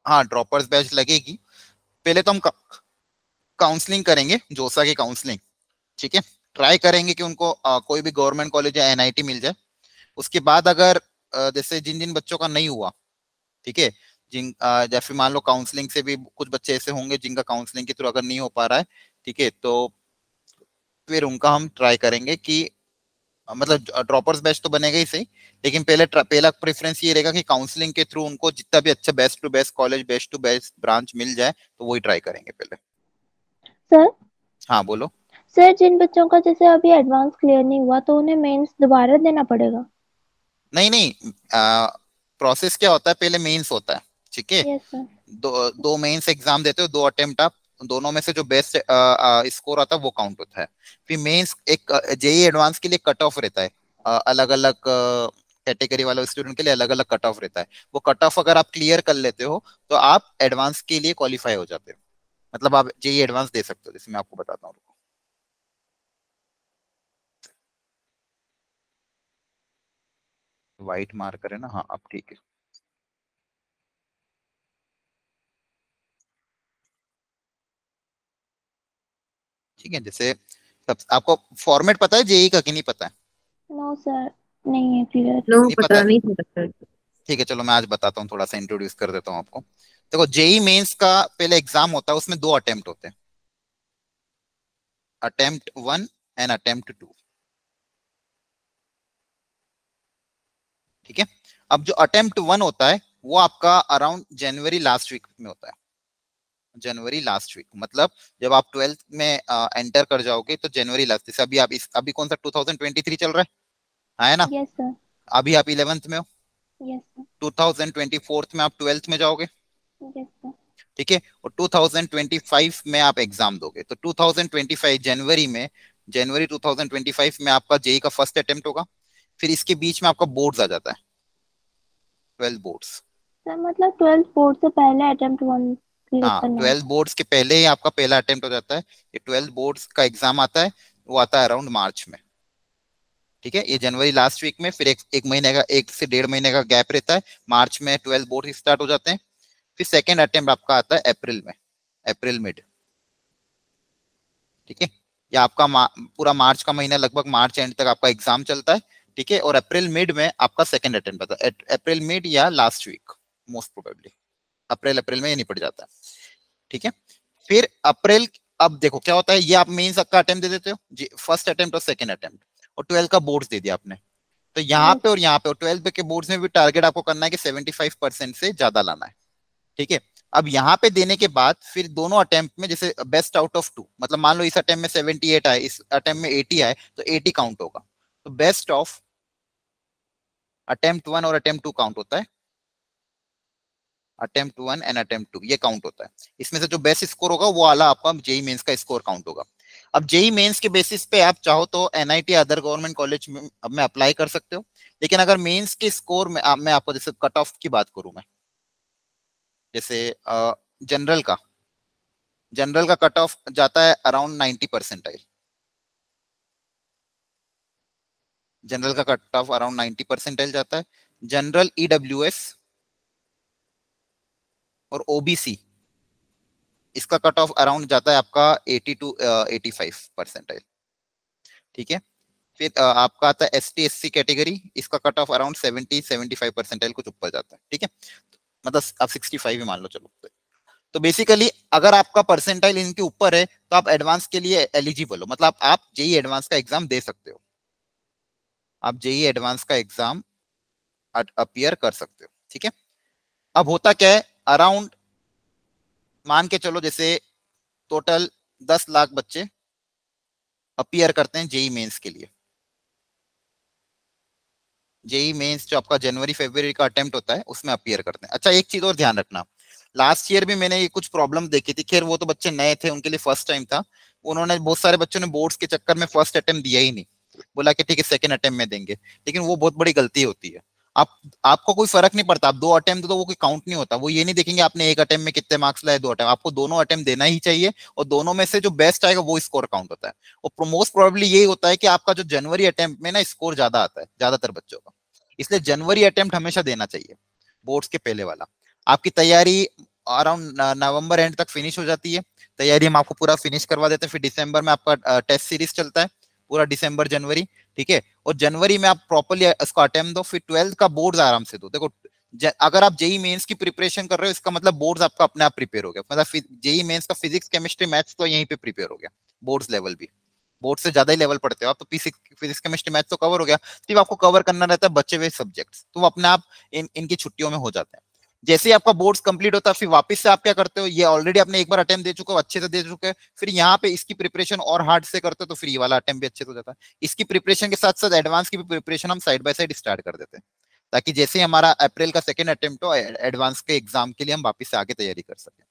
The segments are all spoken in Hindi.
हाँ ड्रॉपर्स बैच लगेगी। पहले तो हम काउंसलिंग करेंगे, जोसा की काउंसलिंग, ठीक है। ट्राई करेंगे कि उनको कोई भी गवर्नमेंट कॉलेज या एनआईटी मिल जाए। उसके बाद अगर जैसे जिन जिन बच्चों का नहीं हुआ, ठीक है, जैसे मान लो काउंसलिंग से भी कुछ बच्चे ऐसे होंगे जिनका काउंसलिंग के थ्रू अगर नहीं हो पा रहा है, ठीक है, तो फिर उनका हम ट्राई करेंगे कि मतलब ड्रॉपर्स बैच तो बनेगा ही सही, लेकिन पहला प्रेफरेंस ये रहेगा कि काउंसलिंग के थ्रू उनको जितना भी अच्छा best to best college, best to best branch मिल जाए, तो वही ट्राई करेंगे पहले। सर हाँ बोलो। सर जिन बच्चों का जैसे अभी एडवांस क्लियर नहीं हुआ तो उन्हें मेंस दोबारा देना पड़ेगा? नहीं नहीं, प्रोसेस क्या होता है, पहले मेंस होता है, ठीक है। Yes sir. दो दो मेंस एग्जाम देते हो, दो अटेम्प्ट आप, दोनों में से जो बेस्ट स्कोर आता है वो काउंट होता है। फिर मेंस एक जेई एडवांस के लिए कट ऑफ रहता है, अलग अलग कैटेगरी वाले स्टूडेंट के लिए अलग अलग कट ऑफ रहता है। वो कट ऑफ अगर आप क्लियर कर लेते हो तो आप एडवांस के लिए क्वालिफाई हो जाते हो, मतलब आप जेई एडवांस दे सकते हो, जैसे मैं आपको बताता हूँ। व्हाइट मार्कर है ना, हाँ अब ठीक है। ठीक है, जैसे सब आपको फॉर्मेट पता है जेई का कि नहीं पता है? नो सर, नहीं है क्लियर। नो, नहीं पता पता है? नहीं था सर। ठीक है, चलो मैं आज बताता हूँ, थोड़ा सा इंट्रोड्यूस कर देता हूँ आपको। देखो जेई मेंस का पहले एग्जाम होता है, उसमें दो अटेम्प्ट होते हैं, अटेम्प्ट 1 एंड अटेम्प्ट 2, ठीक है। अब जो अटेम्प्ट 1 होता है वो आपका अराउंड जनवरी लास्ट वीक में होता है, जनवरी लास्ट वीक, मतलब जब आप 12th में एंटर कर जाओगे तो जनवरी लास्ट, जैसे अभी आप अभी कौन सा 2023 चल रहा है ना? Yes sir. अभी आप 11th में हो, यस सर। 2024 में आप 12th में जाओगे, यस सर। ठीक है, और 2025 में आप एग्जाम दोगे, तो 2025 जनवरी में, जनवरी 2025 में आपका जेई का फर्स्ट अटेम्प्ट होगा। फिर इसके बीच में आपका बोर्ड्स आ जाता है, 12 बोर्ड्स। सर मतलब 12th बोर्ड से पहले अटेम्प्ट 1 क्लियर हाँ करना 12 होगा? बोर्ड्स के पहले ही आपका पहला अटेम्प्ट हो जाता है। ये 12 बोर्ड्स का एग्जाम आता है, वो आता है अराउंड मार्च में, ठीक है। ये जनवरी लास्ट वीक में, फिर एक महीने का, 1 से 1.5 महीने का गैप रहता है, मार्च में 12 बोर्ड स्टार्ट हो जाते हैं। फिर सेकेंड अटेम्प्ट आपका आता है अप्रैल में, अप्रैल मिड, ठीक है। या आपका पूरा मार्च का महीना, लगभग मार्च एंड तक आपका एग्जाम चलता है, ठीक है। और अप्रैल मिड में आपका सेकंड अटेम्प्ट आता है, अप्रैल मिड या लास्ट वीक, मोस्ट प्रोबेबली अप्रैल में ये निपट जाता है, ठीक है। फिर अप्रैल, अब देखो क्या होता है, ये आप मेंस का अटेम्प्ट दे देते हो, फर्स्ट अटेम्प्ट और सेकंड अटेम्प्ट, और 12 का बोर्ड्स दे दिया आपने, तो यहाँ यस। पे और यहाँ पे, और 12 के बोर्ड्स में भी टारगेट आपको करना है कि 75% से ज्यादा लाना है, ठीक है। अब यहाँ पे देने के बाद फिर दोनों अटेम्प्ट में जैसे बेस्ट आउट ऑफ टू, मतलब मान लो इस अटेम्प्ट में 78 आए, इस अटेम्प्ट में 80 आए, तो 80 काउंट होगा। तो बेस्ट ऑफ अटेम्प्ट 1 और अटेम्प्ट 2 काउंट होता है, अटेम्प्ट 1 एंड अटेम्प्ट 2 ये काउंट होता है। इसमें से जो बेस्ट स्कोर होगा वो वाला आपका जेई मेंस का स्कोर काउंट होगा। अब जेई मेंस के बेसिस पे आप चाहो तो एनआईटी अदर गवर्नमेंट कॉलेज में अप्लाई कर सकते हो, लेकिन अगर मेंस के स्कोर में मैं आपको जैसे कट ऑफ की बात करूं मैं, जैसे जनरल का, जनरल का कट ऑफ जाता है अराउंड 90 परसेंटाइल, जनरल का कट ऑफ अराउंड 90 परसेंटाइल जाता है। जनरल ईडब्ल्यूएस और ओबीसी, इसका कट ऑफ अराउंड जाता है आपका 80 to 85 परसेंटाइल, ठीक है। फिर आपका आता है ST SC कैटेगरी, इसका कट ऑफ अराउंड 70 75 परसेंटाइल कुछ ऊपर जाता है, ठीक है। मतलब आप 65 ही मान लो चलो। तो बेसिकली अगर आपका परसेंटाइल इनके ऊपर है तो आप एडवांस के लिए एलिजिबल हो, मतलब आप जेई एडवांस का एग्जाम दे सकते हो, आप जेई एडवांस का एग्जाम अपियर कर सकते हो, ठीक है। अब होता क्या है, अराउंड मान के चलो जैसे टोटल 10 लाख बच्चे अपियर करते हैं जेई मेंस के लिए। जेई मेंस जो आपका जनवरी फरवरी का अटेम्प्ट होता है उसमें अपियर करते हैं। अच्छा एक चीज और ध्यान रखना, लास्ट ईयर भी मैंने ये कुछ प्रॉब्लम देखी थी, खैर वो तो बच्चे नए थे, उनके लिए फर्स्ट टाइम था, उन्होंने बहुत सारे बच्चों ने बोर्ड्स के चक्कर में फर्स्ट अटेम्प्ट दिया ही नहीं, बोला कि ठीक है सेकंड अटेम्प्ट में देंगे, लेकिन वो बहुत बड़ी गलती होती है। आप आपको कोई फर्क नहीं पड़ता, आप दो अटेम्प्ट तो वो कोई काउंट नहीं होता, वो ये नहीं देखेंगे आपने एक अटेम्प्ट में कितने मार्क्स लाए, दो अटेम्प्ट, आपको दोनों अटेम्प्ट देना ही चाहिए, और दोनों में से जो बेस्ट आएगा वो स्कोर काउंट होता है। और मोस्ट प्रोबेबली यही होता है कि आपका जो जनवरी अटेम्प्ट में ना स्कोर ज्यादा आता है ज्यादातर बच्चों का, इसलिए जनवरी अटेम्प्ट हमेशा देना चाहिए, बोर्ड्स के पहले वाला। आपकी तैयारी अराउंड नवंबर एंड तक फिनिश हो जाती है तैयारी, हम आपको पूरा फिनिश करवा देते हैं। फिर दिसंबर में आपका टेस्ट सीरीज चलता है पूरा दिसंबर जनवरी, ठीक है। और जनवरी में आप प्रॉपर्ली इसको अटेम्प्ट दो, फिर 12th का बोर्ड आराम से दो। देखो अगर आप जेई मेंस की प्रिपरेशन कर रहे हो इसका मतलब बोर्ड्स आपका अपने आप प्रिपेयर हो गया, मतलब जेई मेंस का फिजिक्स केमिस्ट्री मैथ्स तो यहीं पे प्रिपेयर हो गया, बोर्ड्स लेवल भी, बोर्ड से ज्यादा ही लेवल पढ़ते हो आप, तो फिजिक्स केमिस्ट्री मैथ्स तो कवर हो गया, सिर्फ आपको कवर करना रहता है बचे हुए सब्जेक्ट्स, तो वो अपने आप इनकी छुट्टियों में हो जाते हैं। जैसे ही आपका बोर्ड्स कंप्लीट होता है फिर वापस से आप क्या करते हो, ये ऑलरेडी आपने एक बार अटेम्प्ट दे चुके हो, अच्छे से दे चुके हैं, फिर यहाँ पे इसकी प्रिपरेशन और हार्ड से करते हो तो फिर ये वाला अटेम्प्ट भी अच्छे से हो जाता है। इसकी प्रिपरेशन के साथ साथ एडवांस की भी प्रिपरेशन हम साइड बाय साइड स्टार्ट कर देते हैं, ताकि जैसे ही हमारा अप्रैल का सेकंड अटेम्प्ट हो एडवांस के एग्जाम के लिए हम वापस से आगे तैयारी कर सकें।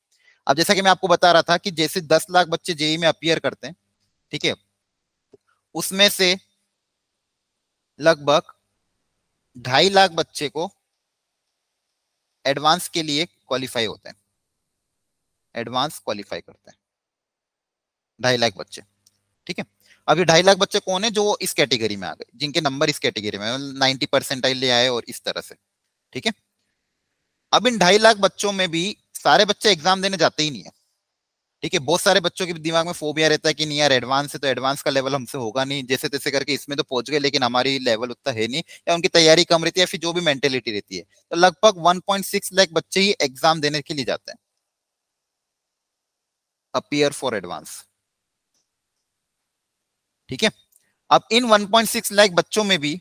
अब जैसा कि मैं आपको बता रहा था कि जैसे 10 लाख बच्चे जेई में अपियर करते हैं, ठीक है, उसमें से लगभग 2.5 लाख बच्चे को एडवांस के लिए क्वालिफाई होते हैं, एडवांस क्वालिफाई करते हैं 2.5 लाख बच्चे, ठीक है। अब ये 2.5 लाख बच्चे कौन है, जो इस कैटेगरी में आ गए, जिनके नंबर इस कैटेगरी में 90% ले आए और इस तरह से, ठीक है। अब इन 2.5 लाख बच्चों में भी सारे बच्चे एग्जाम देने जाते ही नहीं है, ठीक है। बहुत सारे बच्चों के दिमाग में फोबिया रहता है कि नहीं यार एडवांस है तो एडवांस का लेवल हमसे होगा नहीं, जैसे तैसे करके इसमें तो पहुंच गए लेकिन हमारी लेवल उतना है नहीं, या उनकी तैयारी कम रहती है, फिर जो भी मेंटेलिटी रहती है, तो लगभग 1.6 लाख बच्चे ही एग्जाम देने के लिए जाते हैं, अपीयर फॉर एडवांस, ठीक है। अब इन 1.6 लाख बच्चों में भी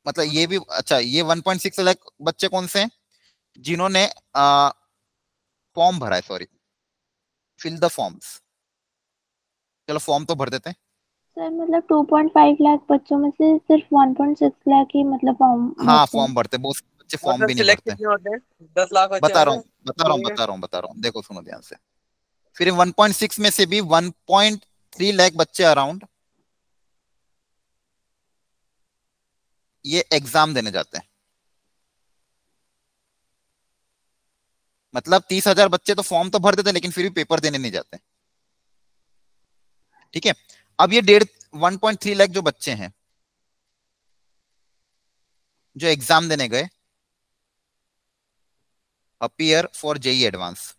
मतलब ये भी अच्छा, ये 1.6 लाख बच्चे कौन से हैं, जिन्होंने फॉर्म भरा है, सॉरी फिल द फॉर्म्स, चलो फॉर्म तो भर देते हैं। सर मतलब 2.5 लाख बच्चों में से सिर्फ 1.6 लाख ही मतलब फॉर्म हाँ भरते हैं। फॉर्म भरते, बहुत सारे बच्चे फॉर्म मतलब भी नहीं सिलेक्ट भरते। कितने होते हैं? 10 लाख बच्चे बता हैं रहा ना हूँ बता रहा हूँ जेईई में? बता रहा हूँ बता रहा हूँ, देखो सुनो ध्यान से। फिर 1.6 में से भी 1.3 लाख बच्चे अराउंड ये एग्जाम देने जाते हैं, मतलब 30,000 बच्चे तो फॉर्म तो भर देते हैं लेकिन फिर भी पेपर देने नहीं जाते, ठीक है। अब ये 1.3 लाख जो बच्चे हैं जो एग्जाम देने गए अपीयर फॉर जेई एडवांस,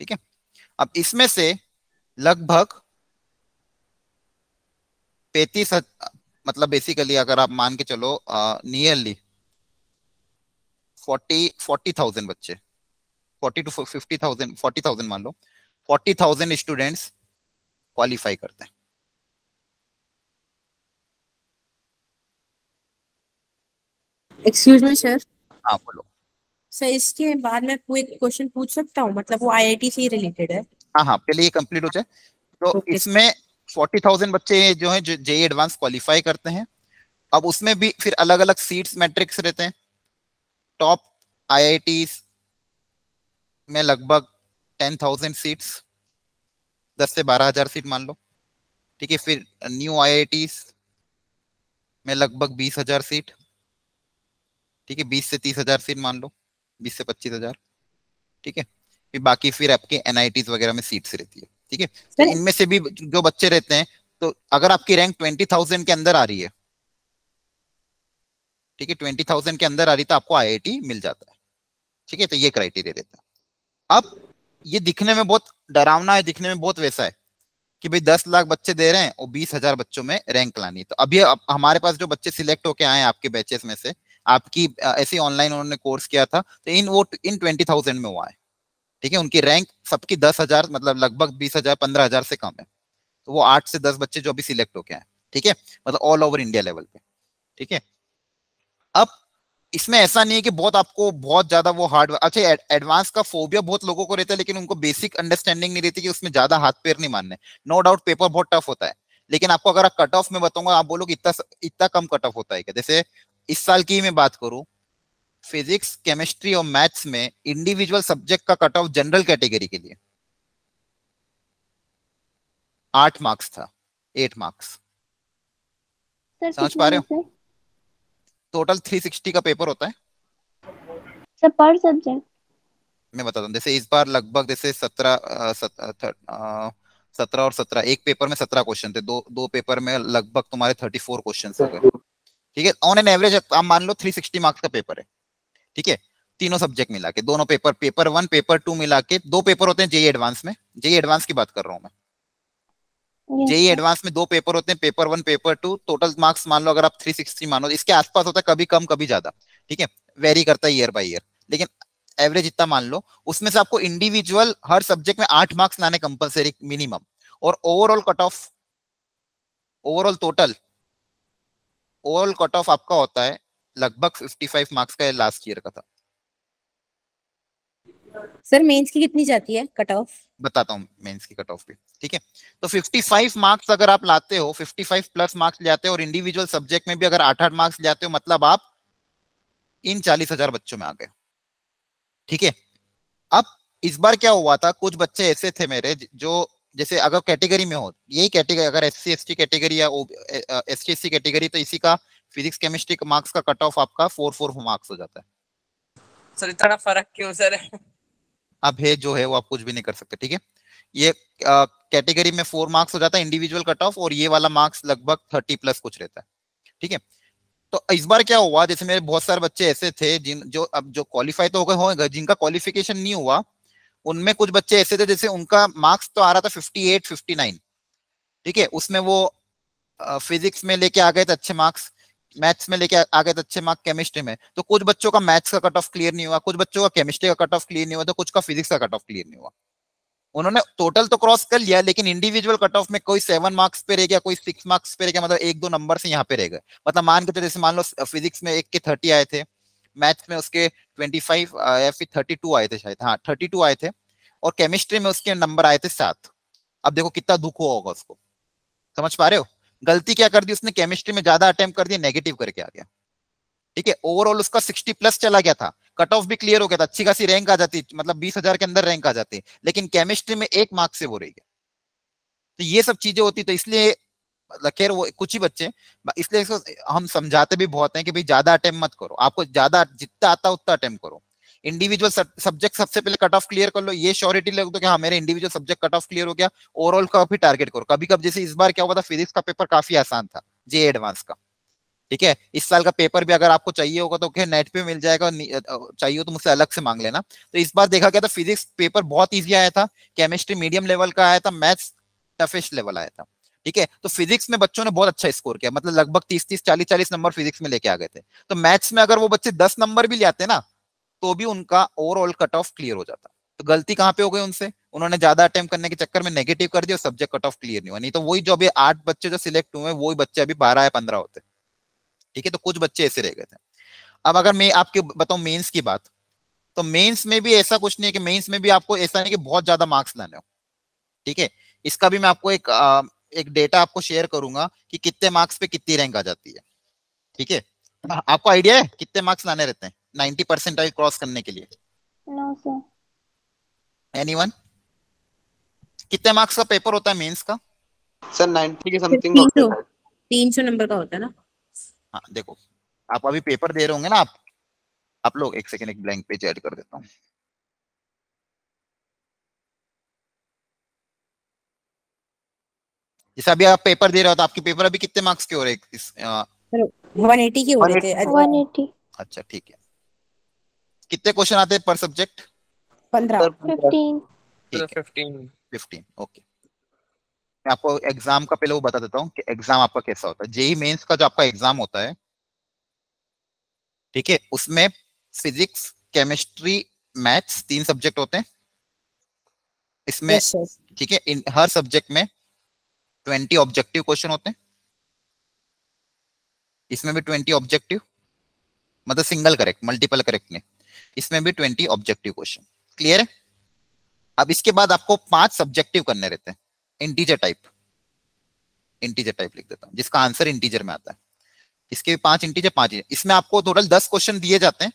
ठीक है। अब इसमें से लगभग 35, मतलब बेसिकली अगर आप मान के चलो नियरली 40,000 बच्चे, 40 to 50,000, 40,000 मान लो, 40,000 स्टूडेंट्स क्वालिफाई करते हैं। Excuse me sir. हाँ बोलो। सर इसके बाद में कोई क्वेश्चन पूछ सकता हूँ, मतलब वो आईआईटी से ही रिलेटेड है। हाँ हाँ पहले ये कंप्लीट हो जाए। तो ओके। इसमें 40,000 बच्चे जो है जो जेई एडवांस क्वालिफाई करते हैं। अब उसमें भी फिर अलग अलग सीट्स मैट्रिक्स रहते हैं। टॉप आईआईटीज में लगभग 10,000 सीट्स, 10 से 12,000 सीट मान लो, ठीक है। फिर न्यू आईआईटीज में लगभग 20,000 सीट, ठीक है, 20 से 30,000 सीट मान लो, 20 से 25,000, ठीक है। फिर बाकी फिर आपके एनआईटीज वगैरह में सीट्स रहती है, ठीक है। तो सर इनमें से भी जो बच्चे रहते हैं, तो अगर आपकी रैंक 20,000 के अंदर आ रही है, ठीक है, 20,000 के अंदर आ रही तो आपको आईआईटी मिल जाता है, ठीक है। तो ये क्राइटेरिया रहता है। अब ये दिखने में बहुत डरावना है, दिखने में बहुत वैसा है कि भाई 10 लाख बच्चे दे रहे हैं और 20,000 बच्चों में रैंक लानी है। तो अभी हमारे पास जो बच्चे सिलेक्ट होके आए हैं आपके बैचेस में से, आपकी ऐसे ऑनलाइन उन्होंने कोर्स किया था, तो इन 20,000 में हुआ है, ठीक है। उनकी रैंक सबकी 10,000 मतलब लगभग 20,000 15,000 से कम है। तो वो 8 से 10 बच्चे जो अभी सिलेक्ट होके आए, ठीक है, मतलब ऑल ओवर इंडिया लेवल पे, ठीक है। अब इसमें ऐसा नहीं है कि बहुत आपको बहुत ज्यादा वो हार्ड, अच्छा एडवांस का फोबिया बहुत लोगों को रहता है, लेकिन उनको बेसिक अंडरस्टैंडिंग नहीं रहती कि उसमें ज्यादा हाथ पैर नहीं मारने। नो डाउट पेपर बहुत टफ होता है, लेकिन आपको अगर कट ऑफ में बताऊंगा आप बोलोगे इतना इतना कम कट ऑफ होता है क्या। जैसे इस साल की मैं बात करूं, फिजिक्स केमिस्ट्री और मैथ्स में इंडिविजुअल सब्जेक्ट का कट ऑफ जनरल कैटेगरी के लिए 8 मार्क्स था, 8 मार्क्स। सर समझ कितने पा रहे में हो, से? टोटल 360 का पेपर होता है। सर पर सब्जेक्ट? मैं बताता हूँ, जैसे इस बार लगभग जैसे 17 और 17, एक पेपर में 17 क्वेश्चन थे, दो दो पेपर में लगभग तुम्हारे 34 क्वेश्चन हो गए, ठीक है। ऑन एन एवरेज आप मान लो 360 मार्क्स का पेपर है, ठीक है, तीनों सब्जेक्ट मिला के, दोनों पेपर, पेपर 1 पेपर 2 मिला के 2 पेपर होते हैं जेई एडवांस में, जेई एडवांस की बात कर रहा हूं मैं। Yes JEE sir. एडवांस में 2 पेपर होते हैं, पेपर 1 पेपर 2, टोटल मार्क्स मान लो अगर आप 360 मानो, इसके आसपास होता है, कभी कम कभी ज्यादा, ठीक है, वेरी करता है ईयर बाय ईयर, लेकिन एवरेज इतना मान लो। उसमें से आपको इंडिविजुअल हर सब्जेक्ट में 8 मार्क्स लाने कंपलसरी मिनिमम, और overall cut off, overall total, overall cut off आपका होता है लगभग 55 मार्क्स का, लास्ट ईयर का था। सर मेंस की कितनी जाती है कट ऑफ? बताता हूँ मेंस की कट ऑफ भी, ठीक है। तो 55 मार्क्स अगर आप लाते हो, 55 प्लस मार्क्स ले आते हो, और इंडिविजुअल सब्जेक्ट में भी अगर 8-8 मार्क्स ले आते हो, मतलब आप इन 40,000 बच्चों में आ गए, ठीक है। अब इस बार क्या हुआ था, कुछ बच्चे ऐसे थे मेरे जो, जैसे अगर कैटेगरी में हो, यही कैटेगरी, अगर एससी एसटी कैटेगरी या एसटी एससी कैटेगरी, तो इसी का फिजिक्स केमिस्ट्री मार्क्स का कट ऑफ आपका 4 मार्क्स हो जाता है। सर इतना फर्क क्यों सर? अब है जो है वो आप कुछ भी नहीं कर सकते, ठीक है। ये कैटेगरी में 4 मार्क्स हो जाता है इंडिविजुअल कट ऑफ, और ये वाला मार्क्स लगभग 30 प्लस कुछ रहता है, ठीक है। तो इस बार क्या हुआ, जैसे मेरे बहुत सारे बच्चे ऐसे थे जिन जो अब जो क्वालिफाई तो हो गए होंगे, जिनका क्वालिफिकेशन नहीं हुआ, उनमें कुछ बच्चे ऐसे थे जैसे उनका मार्क्स तो आ रहा था 58 59, ठीक है, उसमें वो फिजिक्स में लेके आ गए थे अच्छे मार्क्स, मैथ्स में लेके आ गए थे अच्छे मार्क्स, केमिस्ट्री में, तो कुछ बच्चों का मैथ्स का कट ऑफ क्लियर नहीं हुआ, कुछ बच्चों का केमिस्ट्री का कट ऑफ क्लियर नहीं हुआ, तो कुछ का फिजिक्स का कट ऑफ क्लियर नहीं हुआ। उन्होंने टोटल तो क्रॉस कर लिया, लेकिन इंडिविजुअल कट ऑफ में कोई 7 मार्क्स पे रह गया, कोई 6 मार्क्स पे रह गया, मतलब 1-2 नंबर से यहाँ पे रह गए। मतलब मान के, तो जैसे मान लो फिजिक्स में एक के 30 आए थे, मैथ्स में उसके 25 या फिर 32 आए थे शायद, हाँ 32 आए थे, और केमिस्ट्री में उसके नंबर आए थे 7। अब देखो कितना दुख हुआ होगा उसको, समझ पा रहे हो? गलती क्या कर दी उसने, केमिस्ट्री में ज्यादा अटेम्प्ट कर दिया, नेगेटिव करके आ गया, ठीक है। ओवरऑल उसका 60 प्लस चला गया था, कट ऑफ भी क्लियर हो गया था, अच्छी खासी रैंक आ जाती, मतलब 20,000 के अंदर रैंक आ जाती, लेकिन केमिस्ट्री में 1 मार्क्स से वो रह गया। तो ये सब चीजें होती, तो इसलिए खैर वो कुछ ही बच्चे, इसलिए इसको हम समझाते भी बहुत हैं कि भाई ज्यादा अटेम्प्ट मत करो, आपको ज्यादा जितना आता है उतना अटेम्प्ट करो। इंडिविजुअल सब्जेक्ट सबसे पहले कट ऑफ क्लियर कर लो, ये श्योरिटी ले दो कि हाँ मेरे individual subject cut off clear हो गया, ओवरऑल का भी टारगेट करो। कभी कभी जैसे इस बार क्या हुआ था, फिजिक्स का पेपर काफी आसान था, जे एडवांस का, ठीक है। इस साल का पेपर भी अगर आपको चाहिए होगा तो क्या नेट पे मिल जाएगा, चाहिए हो तो मुझसे अलग से मांग लेना। तो इस बार देखा गया था फिजिक्स पेपर बहुत इजी आया था, केमिस्ट्री मीडियम लेवल का आया था, मैथ्स टफेस्ट लेवल आया था, ठीक है। तो फिजिक्स में बच्चों ने बहुत अच्छा स्कोर किया, मतलब लगभग 30-30 40-40 नंबर फिजिक्स में लेके आ गए थे। तो मैथ्स में अगर वो बच्चे 10 नंबर भी ले आते ना, तो भी उनका ओवरऑल कट ऑफ क्लियर हो जाता। तो गलती कहाँ पे हो गई उनसे, उन्होंने ज्यादा अटेम्प्ट करने के चक्कर में नेगेटिव कर दिया, सब्जेक्ट कट ऑफ क्लियर नहीं हुआ। नहीं तो वही जो अभी 8 बच्चे जो सिलेक्ट हुए, वही बच्चे अभी 12 या 15 होते, ठीक है। तो कुछ बच्चे ऐसे रह गए थे। अब अगर मैं आपके बताऊं मेंस की बात, तो मेंस में भी ऐसा कुछ नहीं है कि मेंस में भी आपको ऐसा नहीं कि बहुत ज्यादा मार्क्स लाने हो, ठीक है। इसका भी मैं आपको एक डेटा आपको शेयर करूंगा कि कितने मार्क्स पे कितनी रैंक आ जाती है, ठीक है। आपको आइडिया है कितने मार्क्स लाने रहते हैं 90% क्रॉस करने के लिए? No sir. एनीवन? कितने मार्क्स का पेपर होता है मेंस का? सर 90 के समथिंग 300 नंबर का होता है ना? हाँ देखो, आप अभी पेपर दे रहे होंगे ना, आप लोग, एक सेकंड, एक ब्लैंक पेज ऐड कर देता हूँ। जैसे अभी आप पेपर दे रहे हो, तो आपके पेपर अभी कितने मार्क्स के हो रहे हैं? 180 के हो रहे थे। 180। अच्छा ठीक है। कितने क्वेश्चन आते हैं पर सब्जेक्ट? 15। 15। ठीक है, 15। 15, ओके। मैं आपको एग्जाम का पहले वो बता देता हूँ कि एग्जाम आपका कैसा होता है। जेई मेंस का जो आपका एग्जाम होता है, ठीक है, उसमें फिजिक्स केमिस्ट्री मैथ्स 3 सब्जेक्ट होते हैं इसमें, यस सर। ठीक है। इन हर सब्जेक्ट में 20 ऑब्जेक्टिव क्वेश्चन होते हैं, इसमें भी 20 ऑब्जेक्टिव, मतलब सिंगल करेक्ट, मल्टीपल करेक्ट नहीं, इसमें भी 20 ऑब्जेक्टिव क्वेश्चन। क्लियर है? अब इसके बाद आपको 5 सब्जेक्टिव करने रहते हैं, इंटीजर टाइप, इंटीजर टाइप लिख देता हूं जिसका आंसर इंटीजर में आता है। इसके 5 इंटीजर, 5 इसमें आपको टोटल 10 क्वेश्चन दिए जाते हैं,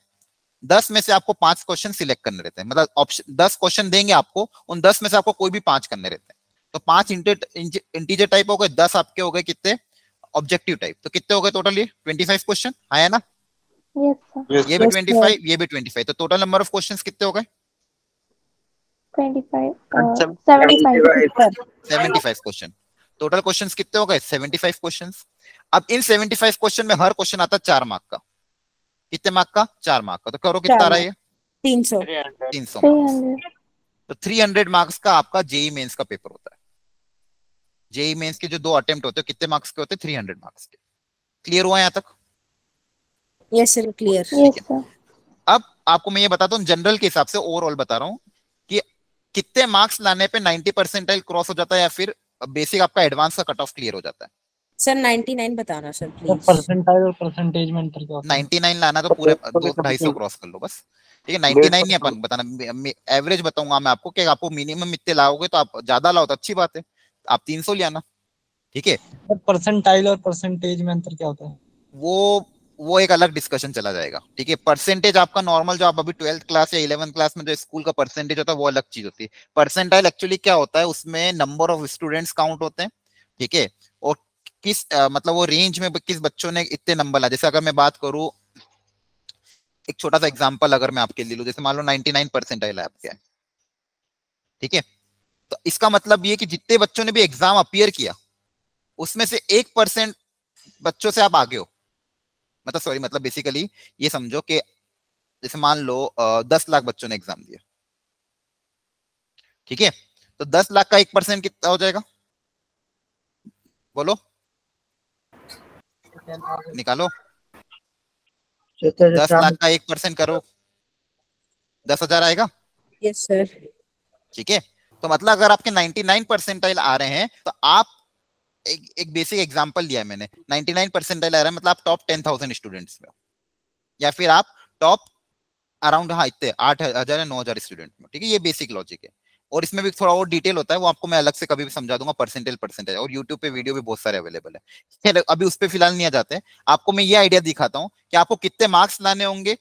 10 में से आपको 5 क्वेश्चन सिलेक्ट करने रहते हैं, मतलब ऑप्शन 10 क्वेश्चन देंगे आपको, उन 10 में से आपको कोई भी 5 करने रहते हैं। तो 5 इंटीजर टाइप हो गए, 10 आपके हो गए कितने ऑब्जेक्टिव टाइप, तो कितने हो गए टोटल? ये 25 क्वेश्चन आया ना? Yes sir. ये भी 25, ये भी 25, तो टोटल नंबर ऑफ क्वेश्चंस कितने हो गए? 25 75 75। 75 क्वेश्चन। टोटल क्वेश्चंस कितने हो गए? 75 क्वेश्चंस। अब इन 75 क्वेश्चन में हर क्वेश्चन आता है 4 मार्क का। कितने मार्क का? 4 मार्क का। तो करो कितना आ रहा है ये? 300 300 मार्क्स। तो 300 मार्क्स का आपका जेई मेंस का पेपर होता है। जेई मेंस के जो 2 अटेम्प्ट होते हैं कितने मार्क्स के होते हैं? 300 मार्क्स के। क्लियर हुआ यहाँ तक? Yes sir, clear. Yes sir. अब आपको मैं ये बताता हूँ जनरल के हिसाब से, ओवरऑल बता रहा हूँ कि कितने मार्क्स लाने पे 90 परसेंटाइल क्रॉस हो जाता है या फिर बेसिक आपका एडवांस का कट ऑफ क्लियर हो जाता है। सर 99 बताना सर प्लीज। परसेंटाइल और परसेंटेज में अंतर क्या होता है? 99 लाना तो पूरे 200-250 क्रॉस कर लो बस। ठीक है, 99 नहीं अपन बताना, एवरेज बताऊंगा मैं आपको कि आपको मिनिमम इतने लाओगे तो आप ज्यादा लाओ तो अच्छी बात है, आप 300 ले आना। ठीक है, परसेंटाइल और परसेंटेज में अंतर क्या होता है? वो एक अलग डिस्कशन चला जाएगा। ठीक है, परसेंटेज आपका नॉर्मल जो आप अभी 12th क्लास या 11th क्लास में जो स्कूल का परसेंटेज होता है वो अलग चीज होती है। परसेंटाइल एक्चुअली क्या होता है, उसमें नंबर ऑफ स्टूडेंट्स काउंट होते हैं। ठीक है, और किस मतलब वो रेंज में किस बच्चों ने इतने नंबर ला। जैसे अगर मैं बात करूं, एक छोटा सा एग्जांपल अगर मैं आपके लिए लूं, जैसे मान लो 99 परसेंटाइल है आपके। ठीक है, तो इसका मतलब ये कि जितने बच्चों ने भी एग्जाम अपीयर किया उसमें से 1% बच्चों से आप आगे हो। मतलब सॉरी, मतलब बेसिकली ये समझो कि जैसे मान लो 10 लाख बच्चों ने एग्जाम दिया। ठीक है, तो 10 लाख का 1% कितना हो जाएगा? बोलो, निकालो। 10 लाख का 1% करो, 10,000 आएगा। Yes sir. ठीक है, तो मतलब अगर आपके 99 परसेंटाइल आ रहे हैं तो आप एक बेसिक एग्जांपल दिया है मैंने, 99 परसेंटाइल आ रहा है मतलब आप टॉप 10,000 स्टूडेंट्स में हो, या फिर आप टॉप अराउंड, हाँ इतने 8,000 या 9,000 स्टूडेंट में। ठीक है, ये बेसिक लॉजिक है। और इसमें भी थोड़ा और डिटेल होता है, वो आपको मैं अलग से कभी भी समझा दूंगा, परसेंटेज। और यूट्यूब पे वीडियो भी बहुत सारे अवेलेबल है। खैर अभी उस पर फिलहाल नहीं आ जाते हैं। आपको मैं ये आइडिया दिखाता हूँ कि आपको कितने मार्क्स लाने होंगे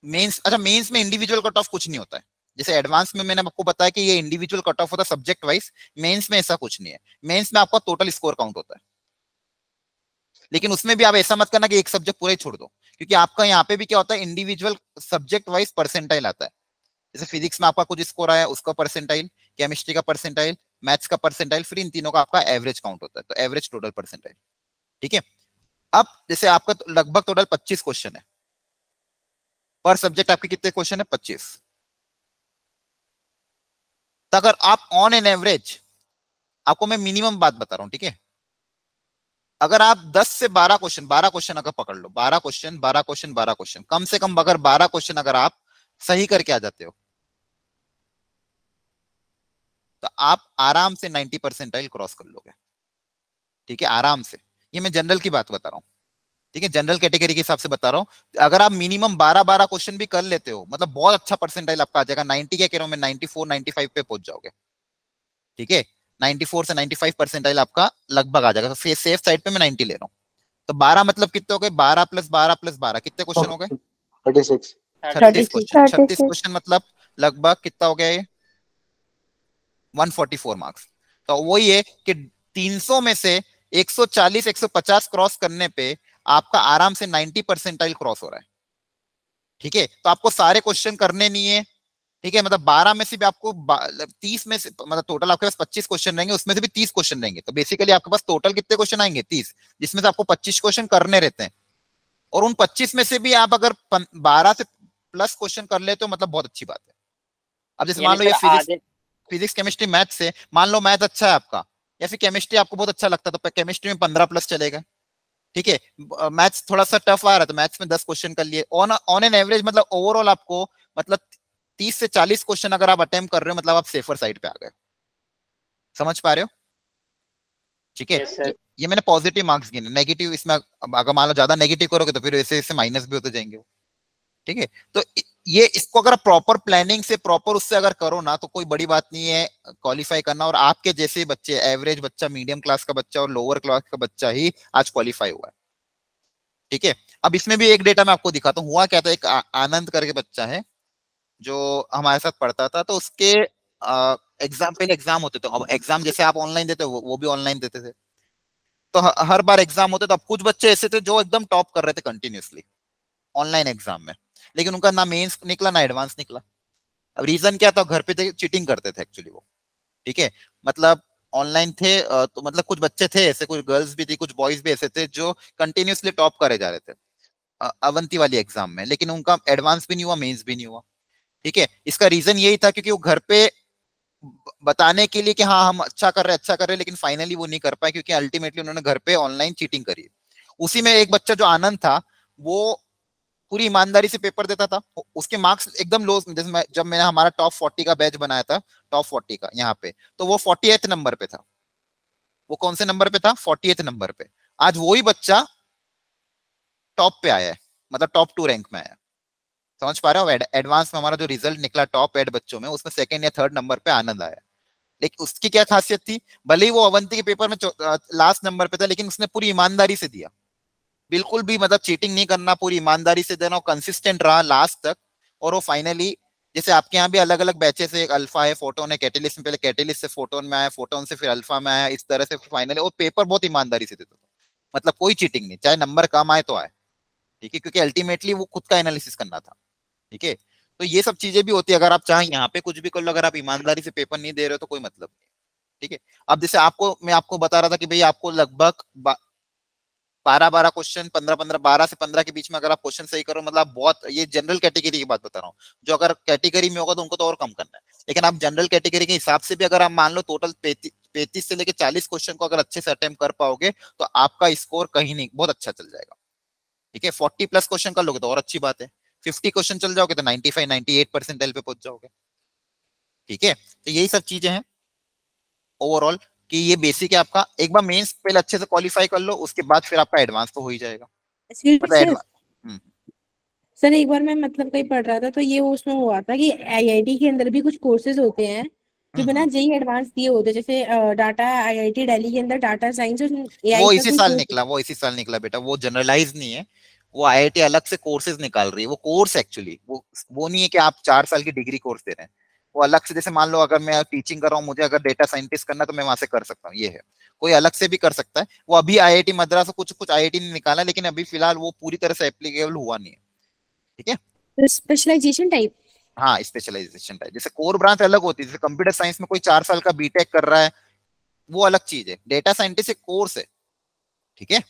मेंस। अच्छा, मेंस में इंडिविजुअल कट ऑफ कुछ नहीं होता है। जैसे एडवांस में मैंने आपको बताया कि ये इंडिविजुअल कट ऑफ होता है सब्जेक्ट वाइज, मेंस में ऐसा कुछ नहीं है। मेंस में आपका टोटल स्कोर काउंट होता है, लेकिन उसमें भी आप ऐसा मत करना कि एक सब्जेक्ट पूरा ही छोड़ दो, क्योंकि आपका यहाँ पे भी क्या होता है, इंडिविजुअल सब्जेक्ट वाइज परसेंटाइल आता है। जैसे फिजिक्स में आपका कुछ स्कोर आया उसका परसेंटाइल, केमिस्ट्री का परसेंटाइल, मैथ्स का परसेंटाइल, फिर इन तीनों का आपका एवरेज काउंट होता है, तो एवरेज टोटल परसेंटाइल। ठीक है, अब जैसे आपका लगभग टोटल 25 क्वेश्चन है पर सब्जेक्ट, आपके कितने क्वेश्चन है? 25। तो अगर आप ऑन एन एवरेज, आपको मैं मिनिमम बात बता रहा हूं, ठीक है, अगर आप 10 से 12 क्वेश्चन अगर पकड़ लो, 12 क्वेश्चन कम से कम, अगर 12 क्वेश्चन अगर आप सही करके आ जाते हो तो आप आराम से 90 परसेंटाइल क्रॉस कर लोगे। ठीक है, आराम से। ये मैं जनरल की बात बता रहा हूँ। ठीक है, जनरल कैटेगरी के हिसाब से बता रहा हूँ। अगर आप मिनिमम 12 क्वेश्चन भी कर लेते हो, मतलब बहुत अच्छा परसेंटाइल आपका आ जाएगा। 90 क्या कह रहा हूं मैं, 94 95 पे पहुंच जाओगे। ठीक है, 94 से 95 परसेंटाइल आपका लगभग आ जाएगा। तो सेफ साइड पे मैं 90 ले रहा हूँ। तो 12 मतलब कितने हो गए? 12 + 12 + 12 कितने क्वेश्चन हो गए? 36 36 क्वेश्चन। 36 36। क्वेश्चन मतलब लगभग कितना हो गया ये? 144 मार्क्स। तो वही है कि 300 में से 140 150 क्रॉस करने पे आपका आराम से 90 परसेंटाइल क्रॉस हो रहा है। ठीक है, तो आपको सारे क्वेश्चन करने नहीं है। ठीक है, मतलब 12 में से भी आपको 30 में से, मतलब टोटल आपके पास 25 क्वेश्चन रहेंगे, उसमें से भी 30 क्वेश्चन रहेंगे। तो बेसिकली आपके पास टोटल कितने क्वेश्चन आएंगे? 30, जिसमें से आपको 25 क्वेश्चन करने रहते हैं। और उन 25 में से भी आप अगर 12 से प्लस क्वेश्चन कर लेते हो, मतलब बहुत अच्छी बात है। अब जैसे मान लो ये फिजिक्स केमिस्ट्री मैथ से, मान लो मैथ अच्छा है आपका, या फिर केमिस्ट्री आपको बहुत अच्छा लगता है तो केमिस्ट्री में 15+ चलेगा। ठीक है, मैथ्स थोड़ा सा टफ आ रहा है तो मैथ्स में 10 क्वेश्चन कर लिए। ऑन एन एवरेज मतलब ओवरऑल आपको, मतलब 30 से 40 क्वेश्चन अगर आप अटेम्प्ट कर रहे हो, मतलब आप सेफर साइड पे आ गए। समझ पा रहे हो? ठीक है, ये मैंने पॉजिटिव मार्क्स गिने। नेगेटिव इसमें अगर मान लो ज्यादा नेगेटिव करोगे तो फिर ऐसे ऐसे माइनस भी होते जाएंगे। ठीक है, तो ये इसको अगर प्रॉपर प्लानिंग से, प्रॉपर उससे अगर करो ना, तो कोई बड़ी बात नहीं है क्वालिफाई करना। और आपके जैसे बच्चे, एवरेज बच्चा, मीडियम क्लास का बच्चा और लोअर क्लास का बच्चा ही आज क्वालिफाई हुआ है। ठीक है, अब इसमें भी एक डेटा मैं आपको दिखाता हूँ। हुआ क्या था, एक आनंद करके बच्चा है जो हमारे साथ पढ़ता था, तो उसके एग्जाम, पहले एग्जाम होते थे। अब एग्जाम जैसे आप ऑनलाइन देते हो, वो भी ऑनलाइन देते थे। तो हर बार एग्जाम होते, तो अब कुछ बच्चे ऐसे थे जो एकदम टॉप कर रहे थे कंटिन्यूअसली ऑनलाइन एग्जाम में, लेकिन उनका ना मेंस निकला ना एडवांस निकला। अब रीजन क्या था? घर पे थे, चीटिंग करते थे एक्चुअली वो। ठीक है, मतलब ऑनलाइन थे तो मतलब कुछ बच्चे थे ऐसे, कुछ गर्ल्स भी थी, कुछ बॉयज भी ऐसे थे जो कंटिन्यूअसली टॉप करे जा रहे थे अवंती वाली एग्जाम में, लेकिन उनका एडवांस भी नहीं हुआ, मेंस भी नहीं हुआ। ठीक है, इसका रीजन यही था क्योंकि वो घर पे बताने के लिए कि हाँ हम अच्छा कर रहे हैं, अच्छा कर रहे हैं, लेकिन फाइनली वो नहीं कर पाए क्योंकि अल्टीमेटली उन्होंने घर पे ऑनलाइन चीटिंग करी। उसी में एक बच्चा जो आनंद था, वो पूरी ईमानदारी से पेपर देता था, उसके मार्क्स एकदम लो। जैसे जब मैंने हमारा टॉप 40 का बैच बनाया था, टॉप 40 का यहाँ पे, तो वो 48 नंबर पे था। वो कौन से नंबर पे था? 48 नंबर पे। आज वही बच्चा टॉप पे आया है, मतलब टॉप 2 रैंक में आया। समझ पा रहे हो? एडवांस में हमारा जो रिजल्ट निकला टॉप 8 बच्चों में, उसमें सेकंड या थर्ड नंबर पे आनंद आया। लेकिन उसकी क्या खासियत थी? भले ही वो अवंती के पेपर में लास्ट नंबर पे था, लेकिन उसने पूरी ईमानदारी से दिया, बिल्कुल भी मतलब चीटिंग नहीं करना, पूरी ईमानदारी से देना, कंसिस्टेंट रहा लास्ट तक। और वो फाइनली, जैसे आपके यहाँ भी अलग अलग बैचेस है, एक अल्फा है, फोटोन है, कैटेलिस्ट में, पहले कैटेलिस्ट से फोटोन में आया, फोटोन से फिर अल्फा में आया, इस तरह से फाइनली वो पेपर बहुत ईमानदारी से देता था। मतलब कोई चीटिंग नहीं, चाहे नंबर कम आए तो आए। ठीक है, क्योंकि अल्टीमेटली वो खुद का एनालिसिस करना था। ठीक है, तो ये सब चीजें भी होती है। अगर आप चाहें यहाँ पे कुछ भी कर लो, अगर आप ईमानदारी से पेपर नहीं दे रहे हो तो कोई मतलब नहीं। ठीक है, अब जैसे मैं आपको बता रहा था कि भाई आपको लगभग 12 क्वेश्चन, 15 12 से 15 के बीच में अगर आप क्वेश्चन सही करो, मतलब बहुत, ये जनरल कैटेगरी की बात बता रहा हूँ। जो अगर कैटेगरी में होगा तो उनको तो और कम करना है, लेकिन आप जनरल कैटेगरी के हिसाब से भी अगर आप मान लो टोटल 35 से लेके 40 क्वेश्चन को अगर अच्छे से अटेम्प्ट कर पाओगे तो आपका स्कोर कहीं नहीं, बहुत अच्छा चल जाएगा। ठीक है, 40 प्लस क्वेश्चन कर लोगे तो और अच्छी बात है। 50 क्वेश्चन चल जाओगे तो 95 98 परसेंटाइल पे पहुंच जाओगे। ठीक है, तो यही सब चीजें हैं ओवरऑल, कि ये बेसिक है आपका। एक बार मेंस पहले अच्छे से क्वालिफाई कर लो, उसके बाद फिर आपका एडवांस तो हो ही जाएगा। मतलब सर, एडवांस सर एक बार मैं मतलब कहीं पढ़ रहा था तो ये उसमें हुआ था कि आईआईटी के अंदर भी कुछ कोर्सेज होते हैं जो बिना जेई एडवांस दिए होते हैं, जैसे डाटा, आईआईटी दिल्ली के अंदर डाटा साइंस और एआई वो का इसी कोई साल कोर्स। निकला, वो इसी साल निकला बेटा, वो जनरलाइज नहीं है। वो आईआईटी अलग से कोर्सेज निकाल रही है, वो कोर्स एक्चुअली वो नहीं है कि आप 4 साल की डिग्री कोर्स दे रहे हैं। वो अलग से, जैसे मान लो अगर मैं टीचिंग कर रहा हूँ, मुझे अगर डेटा साइंटिस्ट करना तो मैं वहां से कर सकता हूँ, ये है। कोई अलग से भी कर सकता है। वो अभी आईआईटी मद्रास, कुछ कुछ आईआईटी ने निकाला, लेकिन अभी फिलहाल वो पूरी तरह से एप्लीकेबल हुआ नहीं है। ठीक है, स्पेशलाइजेशन टाइप। हाँ स्पेशलाइजेशन टाइप, जैसे कोर ब्रांच अलग होती है। जैसे कंप्यूटर साइंस में कोई 4 साल का बीटेक कर रहा है, वो अलग चीज है। डेटा साइंटिस्ट एक कोर्स है। ठीक है,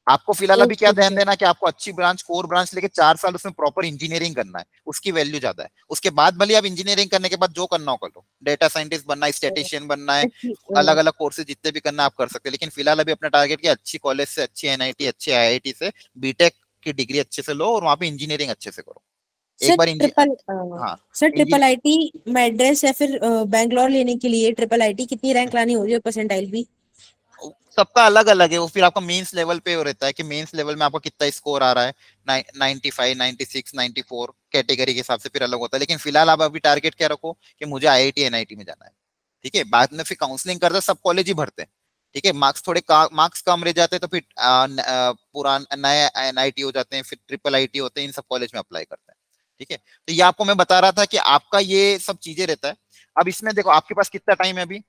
आपको फिलहाल अभी क्या ध्यान देना कि आपको अच्छी ब्रांच, कोर ब्रांच लेके 4 साल उसमें प्रॉपर इंजीनियरिंग करना है, उसकी वैल्यू ज्यादा है। उसके बाद भले आप इंजीनियरिंग करने के बाद जो करना हो कर लो, डेटा साइंटिस्ट बनना है, स्टैटिशियन बनना है, अलग अलग कोर्सेज जितने भी करना है आप कर सकते हैं। लेकिन फिलहाल अभी अपना टारगेट किया अच्छी कॉलेज से, अच्छी एनआईटी, अच्छी आईआईटी से बीटेक की डिग्री अच्छे से लो और वहां पे इंजीनियरिंग अच्छे से करो। एक सर बार हाँ सर ट्रिपल आईटी मैड्रास या फिर बैंगलोर लेने के लिए ट्रिपल आईटी कितनी रैंक लानी होगी और परसेंटाइल भी? सबका अलग अलग है। वो फिर आपका मेंस लेवल पे हो रहता है कि मेंस लेवल में आपका कितना स्कोर आ रहा है, 95 96 94 कैटेगरी के हिसाब से फिर अलग होता है। लेकिन फिलहाल आप अभी टारगेट क्या रखो कि मुझे आईआईटी एनआईटी में जाना है। ठीक है, बाद में फिर काउंसलिंग करते सब कॉलेज ही भरते हैं। ठीक है, मार्क्स कम रह जाते हैं तो फिर पूरा नए एनआईटी हो जाते हैं, फिर ट्रिपल आईटी होते हैं, इन सब कॉलेज में अप्लाई करते हैं। ठीक है, तो ये आपको मैं बता रहा था कि आपका ये सब चीजें रहता है। अब इसमें देखो आपके पास कितना टाइम है अभी।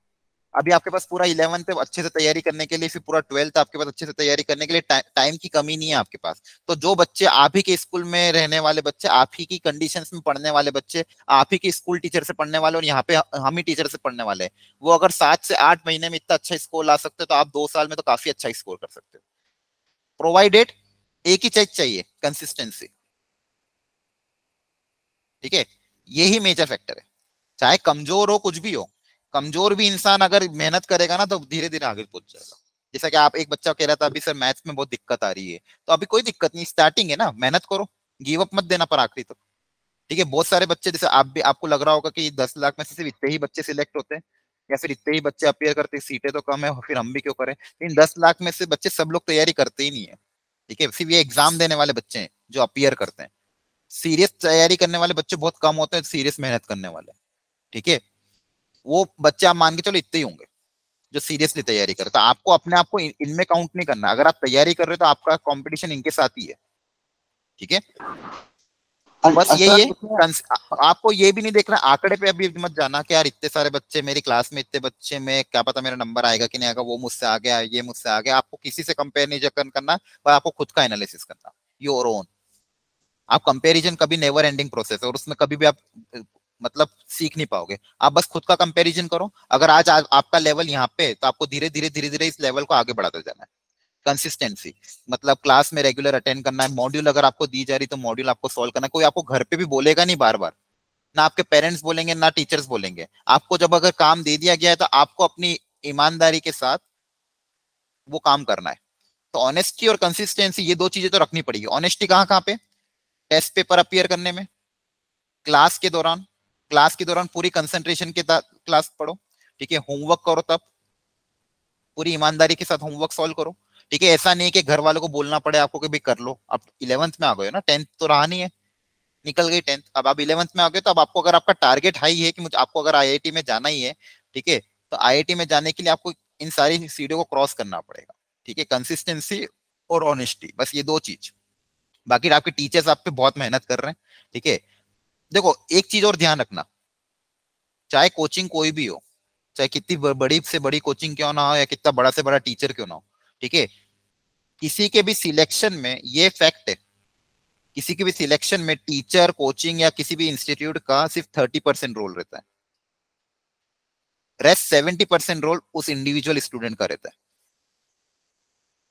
अभी आपके पास पूरा 11th अच्छे से तैयारी करने के लिए, फिर पूरा 12th आपके पास अच्छे से तैयारी करने के लिए टाइम की कमी नहीं है आपके पास। तो जो बच्चे आप ही के स्कूल में रहने वाले बच्चे, आप ही की कंडीशंस में पढ़ने वाले बच्चे, आप ही के स्कूल टीचर से पढ़ने वाले और यहाँ पे हम ही टीचर से पढ़ने वाले हैं, वो अगर 7 से 8 महीने में इतना अच्छा स्कोर ला सकते हो तो आप 2 साल में तो काफी अच्छा स्कोर कर सकते हो। प्रोवाइडेड एक ही चीज चाहिए, कंसिस्टेंसी। ठीक है, यही मेजर फैक्टर है। चाहे कमजोर हो, कुछ भी हो, कमजोर भी इंसान अगर मेहनत करेगा ना तो धीरे धीरे आगे पहुंच जाएगा। जैसा कि आप, एक बच्चा कह रहा था अभी सर मैथ्स में बहुत दिक्कत आ रही है, तो अभी कोई दिक्कत नहीं, स्टार्टिंग है ना, मेहनत करो, गिव अप मत देना पर आखिरी तक। ठीक है, बहुत सारे बच्चे, जैसे आप भी, आपको लग रहा होगा कि 10 लाख में से सिर्फ इतने ही बच्चे सिलेक्ट होते हैं या फिर इतने ही बच्चे अपियर करते हैं, सीटें तो कम है, फिर हम भी क्यों करें। लेकिन 10 लाख में से बच्चे सब लोग तैयारी करते ही नहीं है। ठीक है, सिर्फ ये एग्जाम देने वाले बच्चे हैं जो अपियर करते हैं। सीरियस तैयारी करने वाले बच्चे बहुत कम होते हैं, सीरियस मेहनत करने वाले। ठीक है, वो बच्चे आप मान के चलो इतने ही होंगे जो सीरियसली तैयारी करे। तो आपको अपने आप को इनमें काउंट नहीं करना। अगर आप तैयारी कर रहे हो तो आपका कंपटीशन इनके साथ ही है। ठीक है, बस यही है। आपको ये भी नहीं देखना, आंकड़े पे अभी मत जाना कि यार इतने सारे बच्चे मेरी क्लास में, इतने बच्चे में क्या पता मेरा नंबर आएगा कि नहीं आएगा, वो मुझसे आ गया, ये मुझसे आ गया। आपको किसी से कंपेयर नहीं करना, पर आपको खुद का एनालिसिस करना, योर ओन। आप कंपेरिजन कभी नेवर एंडिंग प्रोसेस है और उसमें कभी भी आप मतलब सीख नहीं पाओगे। आप बस खुद का कंपैरिजन करो, अगर आज आपका लेवल यहाँ पे, तो आपको धीरे धीरे इस लेवल को आगे बढ़ाते जाना है। कंसिस्टेंसी मतलब क्लास में रेगुलर अटेंड करना है, मॉड्यूल अगर आपको दी जा रही तो मॉड्यूल आपको सॉल्व करना है। कोई आपको घर पे भी बोलेगा नहीं बार बार, ना आपके पेरेंट्स बोलेंगे ना टीचर्स बोलेंगे। आपको जब अगर काम दे दिया गया है तो आपको अपनी ईमानदारी के साथ वो काम करना है। तो ऑनेस्टी और कंसिस्टेंसी ये दो चीजें तो रखनी पड़ेगी। ऑनेस्टी कहाँ कहाँ पे? टेस्ट पेपर अपीयर करने में, क्लास के दौरान पूरी कंसंट्रेशन के साथ क्लास पढ़ो, ठीक है। होमवर्क करो, तब पूरी ईमानदारी के साथ होमवर्क सॉल्व करो, ठीक है। ऐसा नहीं कि घर वालों को बोलना पड़े आपको कि भाई कर लो। आप 11th में आ गए हो ना, 10th तो रहा नहीं है, निकल गई 10th, अब आप 11th में आ गए। तो अब आपको, अगर आपका टारगेट हाई है कि मुझे आपको अगर आईआईटी में जाना ही है, ठीक है, तो आईआईटी में जाने के लिए आपको इन सारी सीढ़ियों को क्रॉस करना पड़ेगा, ठीक है। कंसिस्टेंसी और ऑनेस्टी, बस ये दो चीज। बाकी आपके टीचर्स आप पे बहुत मेहनत कर रहे हैं, ठीक है। देखो एक चीज और ध्यान रखना, चाहे कोचिंग कोई भी हो, चाहे कितनी बड़ी से बड़ी कोचिंग क्यों ना हो या कितना बड़ा से बड़ा टीचर क्यों ना हो, ठीक है, किसी के भी सिलेक्शन में ये फैक्ट है, किसी के भी सिलेक्शन में टीचर, कोचिंग या किसी भी इंस्टीट्यूट का सिर्फ 30% रोल रहता है, रेस्ट 70% रोल उस इंडिविजुअल स्टूडेंट का रहता है,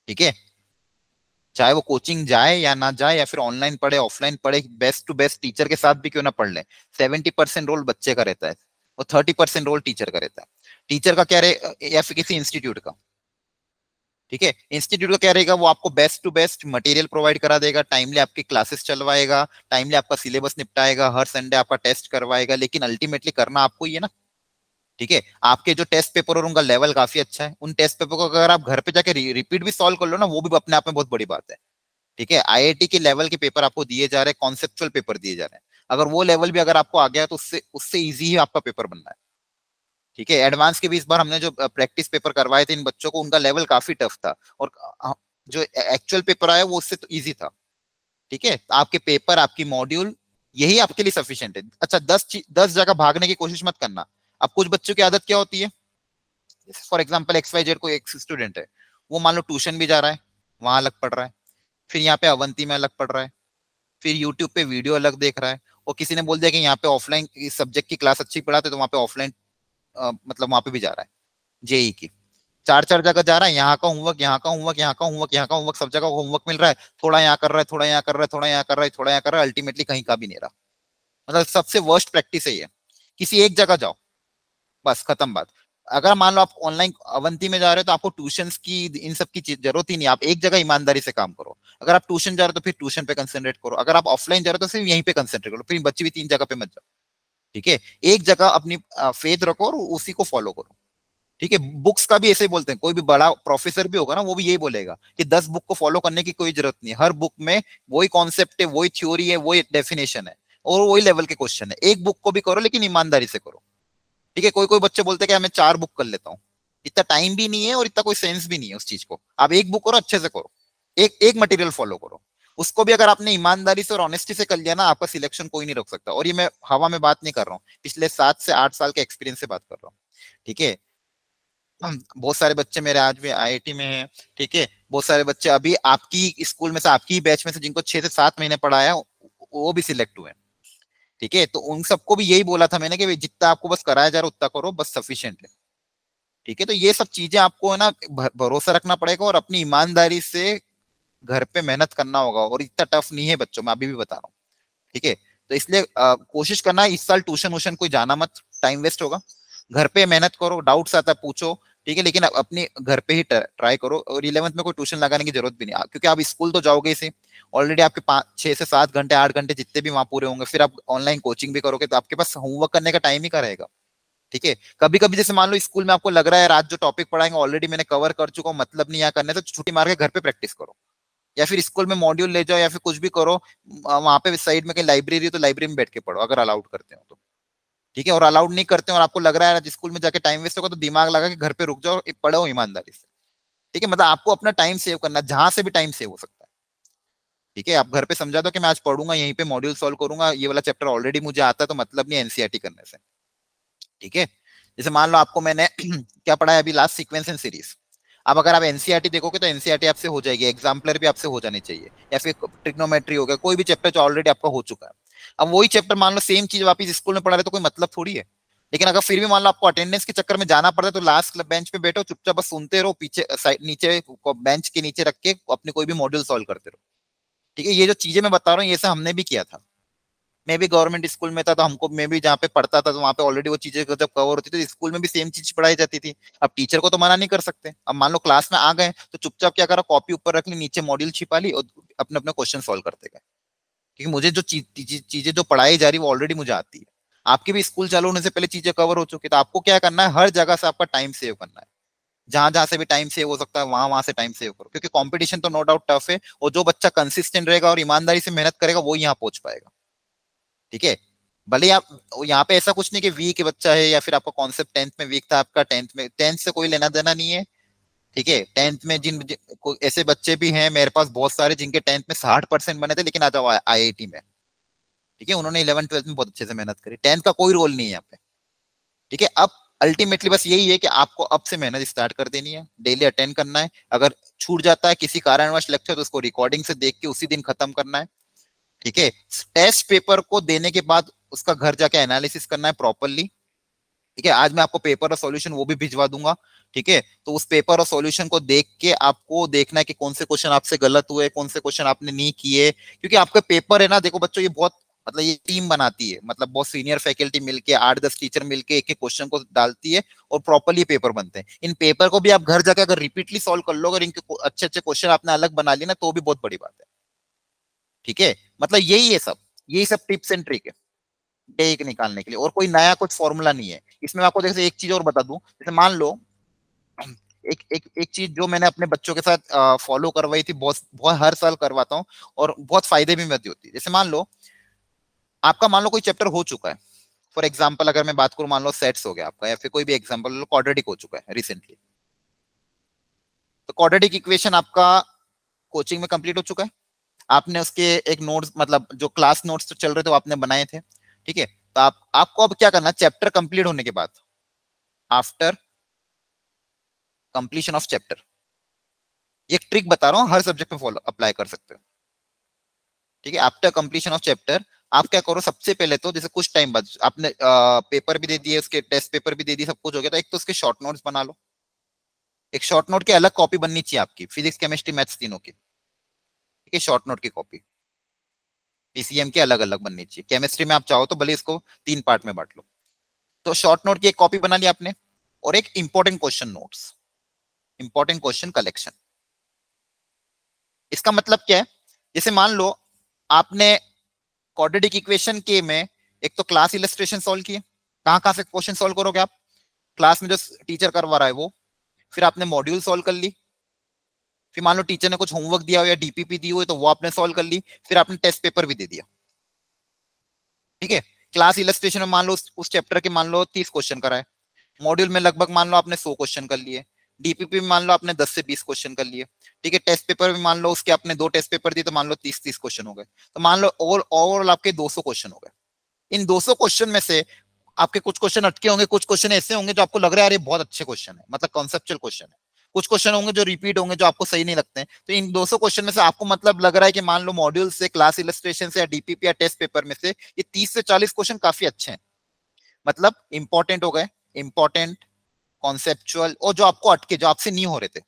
ठीक है। चाहे वो कोचिंग जाए या ना जाए, या फिर ऑनलाइन पढ़े ऑफलाइन पढ़े, बेस्ट टू बेस्ट टीचर के साथ भी क्यों ना पढ़ ले, 70% रोल बच्चे का रहता है और 30% रोल टीचर का रहता है। टीचर का क्या रहे, या फिर किसी इंस्टीट्यूट का, ठीक है। इंस्टीट्यूट का क्या रहेगा, वो आपको best to best material provide करा देगा, टाइमली आपकी क्लासेस चलवाएगा, टाइमली आपका सिलेबस निपटाएगा, हर संडे आपका टेस्ट करवाएगा, लेकिन अल्टीमेटली करना आपको ही है ना, ठीक है। आपके जो टेस्ट पेपर और उनका लेवल काफी अच्छा है, उन टेस्ट पेपर को अगर आप घर पे जाके रिपीट भी सॉल्व कर लो ना, वो भी अपने आप में बहुत बड़ी बात है, ठीक है। आईआईटी के लेवल के पेपर आपको दिए जा रहे हैं, कॉन्सेप्चुअल पेपर दिए जा रहे हैं, अगर वो लेवल भी अगर आपको आ गया तो उससे उससे इजी ही आपका पेपर बनना है, ठीक है। एडवांस के भी इस बार हमने जो प्रैक्टिस पेपर करवाए थे इन बच्चों को, उनका लेवल काफी टफ था, और जो एक्चुअल पेपर आया वो उससे तो ईजी था, ठीक है। आपके पेपर, आपकी मॉड्यूल, यही आपके लिए सफिशिएंट है। अच्छा, 10 जगह भागने की कोशिश मत करना। अब कुछ बच्चों की आदत क्या होती है, फॉर एग्जाम्पल XYZ को एक स्टूडेंट है, वो मान लो ट्यूशन भी जा रहा है, वहां अलग पढ़ रहा है, फिर यहाँ पे अवंती में अलग पढ़ रहा है, फिर यूट्यूब पे वीडियो अलग देख रहा है, और किसी ने बोल दिया कि यहाँ पे ऑफलाइन इस सब्जेक्ट की क्लास अच्छी पढ़ाते तो वहां पे ऑफलाइन मतलब वहां पे भी जा रहा है, जेई की 4 जगह जा रहा है, यहाँ का होमवर्क, यहाँ का होमवर्क, यहाँ का होमवर्क, यहाँ का होमवर्क, सब जगह होमवर्क मिल रहा है, थोड़ा यहाँ कर रहा है, थोड़ा यहाँ कर रहा है, थोड़ा यहाँ कर रहा है, थोड़ा यहाँ कर रहा है, अल्टीमेटली कहीं का भी नहीं रहा। मतलब सबसे वर्स्ट प्रैक्टिस है ये, किसी एक जगह जाओ, बस खत्म बात। अगर मान लो आप ऑनलाइन अवंती में जा रहे हो तो आपको ट्यूशंस की, इन सब की जरूरत ही नहीं, आप एक जगह ईमानदारी से काम करो। अगर आप ट्यूशन जा रहे हो तो फिर ट्यूशन पे कंसंट्रेट करो, अगर आप ऑफलाइन जा रहे हो तो सिर्फ यहीं पे कंसंट्रेट करो, फिर बच्चे भी 3 जगह पे मत जाओ, ठीक है। एक जगह अपनी फेथ रखो और उसी को फॉलो करो, ठीक है। बुक्स का भी ऐसे ही बोलते हैं, कोई भी बड़ा प्रोफेसर भी होगा ना, वो भी यही बोलेगा कि 10 बुक को फॉलो करने की कोई जरूरत नहीं है, हर बुक में वही कॉन्सेप्ट है, वही थ्योरी है, वही डेफिनेशन है और वही लेवल के क्वेश्चन है। एक बुक को भी करो लेकिन ईमानदारी से करो, ठीक है। कोई कोई बच्चे बोलते हैं कि मैं 4 बुक कर लेता हूँ, इतना टाइम भी नहीं है और इतना कोई सेंस भी नहीं है उस चीज को। आप एक बुक करो, अच्छे से करो, एक एक मटेरियल फॉलो करो, उसको भी अगर आपने ईमानदारी से और ऑनेस्टी से कर लिया ना, आपका सिलेक्शन कोई नहीं रोक सकता। और ये मैं हवा में बात नहीं कर रहा हूँ, पिछले 7 से 8 साल के एक्सपीरियंस से बात कर रहा हूँ, ठीक है। बहुत सारे बच्चे मेरे आज भी आईआईटी में हैं, ठीक है। बहुत सारे बच्चे अभी आपकी स्कूल में से, आपकी बैच में से, जिनको 6 से 7 महीने पढ़ाया वो भी सिलेक्ट हुए, ठीक है। तो उन सबको भी यही बोला था मैंने कि जितना आपको बस कराया जा रहा है उतना करो, बस सफिशिएंट है, ठीक है। तो ये सब चीजें आपको है ना भरोसा रखना पड़ेगा और अपनी ईमानदारी से घर पे मेहनत करना होगा, और इतना टफ नहीं है बच्चों, मैं अभी भी बता रहा हूँ, ठीक है। तो इसलिए कोशिश करना इस साल ट्यूशन वूशन कोई जाना मत, टाइम वेस्ट होगा। घर पे मेहनत करो, डाउट्स आता है पूछो, ठीक है, लेकिन अपने घर पे ही ट्राई करो। और 11th में कोई ट्यूशन लगाने की जरूरत भी नहीं, क्योंकि आप स्कूल तो जाओगे इसे, ऑलरेडी आपके 6 से 7 घंटे 8 घंटे जितने भी वहां पूरे होंगे, फिर आप ऑनलाइन कोचिंग भी करोगे तो आपके पास होमवर्क करने का टाइम ही का रहेगा, ठीक है। कभी कभी जैसे मान लो स्कूल में आपको लग रहा है रात जो टॉपिक पढ़ाएंगे ऑलरेडी मैंने कवर कर चुका हूँ, मतलब नहीं यहाँ करने, तो छुट्टी मार के घर पे प्रैक्टिस करो, या फिर स्कूल में मॉड्यूल ले जाओ, या फिर कुछ भी करो, वहां पे साइड में कहीं लाइब्रेरी हो तो लाइब्रेरी में बैठ के पढ़ो, अगर अलाउड करते हो तो, ठीक है। और अलाउड नहीं करते और आपको लग रहा है स्कूल में जाके टाइम वेस्ट होगा, तो दिमाग लगा के घर पे रुक जाओ, पढ़ो ईमानदारी से, ठीक है। मतलब आपको अपना टाइम सेव करना, जहां से भी टाइम सेव हो सकता है, ठीक है। आप घर पे समझा दो कि मैं आज पढ़ूंगा, यहीं पे मॉड्यूल सॉल्व करूंगा, ये वाला चैप्टर ऑलरेडी मुझे आता है तो मतलब नहीं एनसीईआरटी करने से, ठीक है। जैसे मान लो आपको मैंने क्या पढ़ाया अभी लास्ट, सीक्वेंस एंड सीरीज। अब अगर आप एनसीईआरटी देखोगे तो एनसीईआरटी आपसे हो जाएगी, एग्जाम्पलर भी आपसे हो जानी चाहिए, या फिर ट्रिग्नोमेट्री हो गया, कोई भी चैप्टर जो ऑलरेडी आपका हो चुका है, अब वही चैप्टर मान लो सेम चीज वापस स्कूल में पढ़ा रहे तो कोई मतलब थोड़ी है। लेकिन अगर फिर भी मान लो आपको अटेंडेंस के चक्कर में जाना पड़ता है तो लास्ट बेंच पे बैठो, चुपचाप बस सुनते रहो, पीछे साइड नीचे बेंच के नीचे रख के अपने कोई भी मॉड्यूल सॉल्व करते रहो। ठीक है, ये जो चीजें मैं बता रहा हूँ ये सब हमने भी किया था। मैं भी गवर्नमेंट स्कूल में था तो हमको, मैं भी जहाँ पे पढ़ता था तो वहाँ पे ऑलरेडी वो चीजें जब कवर होती थी, स्कूल में भी सेम चीज पढ़ाई जाती थी। अब टीचर को तो मना नहीं कर सकते। अब मान लो क्लास में आ गए तो चुपचाप क्या करा, कॉपी ऊपर रख ली, नीचे मॉड्यूल छिपा ली और अपने अपने क्वेश्चन सॉल्व करते गए। क्योंकि मुझे जो चीजें जो पढ़ाई जा रही वो ऑलरेडी मुझे आती है। आपकी भी स्कूल चालू होने से पहले चीजें कवर हो चुकी, तो आपको क्या करना है, हर जगह से आपका टाइम सेव करना है। जहां जहां से भी टाइम सेव हो सकता है वहां वहां से टाइम सेव करो, क्योंकि कंपटीशन तो नो डाउट टफ है, और जो बच्चा कंसिस्टेंट रहेगा और ईमानदारी से मेहनत करेगा वो यहाँ पहुंच पाएगा। ठीक है, भले आप यहाँ पे ऐसा कुछ नहीं कि वीक बच्चा है या फिर आपका कॉन्सेप्ट 10th में वीक था, आपका 10th से कोई लेना देना नहीं है। ठीक है, 10th में ऐसे बच्चे भी हैं मेरे पास बहुत सारे जिनके 10th में 60% बने थे, लेकिन आ जाओ IIT में। ठीक है, उन्होंने 11th 12th में बहुत अच्छे से मेहनत करी, 10th का कोई रोल नहीं है यहाँ पे। ठीक है, अब अल्टीमेटली बस यही है कि आपको अब से मेहनत स्टार्ट कर देनी है, डेली अटेंड करना है। अगर छूट जाता है किसी कारणवश लेक्चर तो उसको रिकॉर्डिंग से देख के उसी दिन खत्म करना है। ठीक है, टेस्ट पेपर को देने के बाद उसका घर जाके एनालिसिस करना है प्रॉपरली। ठीक है, आज मैं आपको पेपर और सॉल्यूशन वो भी भिजवा दूंगा। ठीक है, तो उस पेपर और सॉल्यूशन को देख के आपको देखना है कि कौन से क्वेश्चन आपसे गलत हुए, कौन से क्वेश्चन आपने नहीं किए। क्योंकि आपका पेपर है ना, देखो बच्चों, ये बहुत मतलब ये टीम बनाती है, मतलब बहुत सीनियर फैकल्टी मिलके 8-10 टीचर मिलके एक एक क्वेश्चन को डालती है और प्रॉपरली पेपर बनते हैं। इन पेपर को भी आप घर जाके अगर रिपीटली सॉल्व कर लो, अगर इनके अच्छे अच्छे क्वेश्चन आपने अलग बना लिए ना, तो भी बहुत बड़ी बात है। ठीक है, मतलब यही सब टिप्स एंड ट्रिक है एक निकालने के लिए, और कोई नया कुछ फॉर्मूला नहीं है इसमें। मैं आपको जैसे एक चीज और बता दूं, जैसे मान लो एक चीज जो मैंने अपने बच्चों के साथ फॉलो करवाई थी, बहुत बहुत हर साल करवाता हूँ और बहुत फायदे भी होती है। जैसे मान लो आपका, मान लो कोई चैप्टर हो चुका है, फॉर एग्जाम्पल अगर मैं बात करूं, मान लो सेट्स हो गया आपका, या फिर कोई भी एग्जाम्पल क्वाड्रेटिक हो चुका है रिसेंटली, तो क्वाड्रेटिक इक्वेशन आपका कोचिंग में कंप्लीट हो चुका है। आपने उसके एक नोट्स, मतलब जो क्लास नोट्स तो चल रहे थे वो आपने बनाए थे। ठीक है, तो आपको अब क्या करना, चैप्टर कंप्लीट होने के बाद, आफ्टर कंप्लीशन ऑफ चैप्टर, एक ट्रिक बता रहा हूं, हर सब्जेक्ट में फॉलो अप्लाई कर सकते हो। ठीक है, आफ्टर कंप्लीशन ऑफ चैप्टर आप क्या करो, सबसे पहले तो जैसे कुछ टाइम बाद आपने पेपर भी दे दिए, उसके टेस्ट पेपर भी दे दिए, सब कुछ हो गया, तो एक तो उसके शॉर्ट नोट्स बना लो। एक शॉर्ट नोट की अलग कॉपी बननी चाहिए आपकी, फिजिक्स केमिस्ट्री मैथ्स तीनों की। ठीक है, शॉर्ट नोट की कॉपी पीसीएम के अलग अलग बननी चाहिए। केमिस्ट्री में आप चाहो तो भले इसको 3 पार्ट में बांट लो। तो शॉर्ट नोट की एक कॉपी बना ली आपने, और एक important question notes, important question collection. इसका मतलब क्या है, जैसे मान लो आपने क्वाड्रेटिक इक्वेशन के में एक तो क्लास इलस्ट्रेशन सॉल्व किए, कहां कहां से क्वेश्चन सॉल्व करोगे आप, क्लास में जो टीचर करवा रहा है वो, फिर आपने मॉड्यूल सॉल्व कर ली, फिर मान लो टीचर ने कुछ होमवर्क दिया हो या डीपीपी दी हो तो वो आपने सॉल्व कर ली, फिर आपने टेस्ट पेपर भी दे दिया। ठीक है, क्लास इलस्ट्रेशन में मान लो उस चैप्टर के मान लो 30 क्वेश्चन कराए, मॉड्यूल में लगभग मान लो आपने 100 क्वेश्चन कर लिए, डीपीपी में मान लो आपने 10 से 20 क्वेश्चन कर लिए। ठीक है, टेस्ट पेपर में मान लो उसके आपने 2 टेस्ट पेपर दिए तो मान लो 30 क्वेश्चन हो गए, तो मान लो ओवरऑल आपके 200 क्वेश्चन हो गए। इन 200 क्वेश्चन में से आपके कुछ क्वेश्चन अटके होंगे, कुछ क्वेश्चन ऐसे होंगे जो आपको लग रहा है यार ये बहुत अच्छे क्वेश्चन है, मतलब कॉन्सेप्चुअल क्वेश्चन है, कुछ क्वेश्चन होंगे जो रिपीट होंगे जो आपको सही नहीं लगते हैं। तो इन 200 क्वेश्चन में से आपको मतलब लग रहा है कि मान लो मॉड्यूल से, क्लास इलस्ट्रेशन से या डीपीपी या टेस्ट पेपर में से ये 30 से 40 क्वेश्चन काफी अच्छे हैं, मतलब इंपॉर्टेंट हो गए, इंपॉर्टेंट, कॉन्सेप्चुअल, और जो आपको अटके, जो आपसे नहीं हो रहे थे,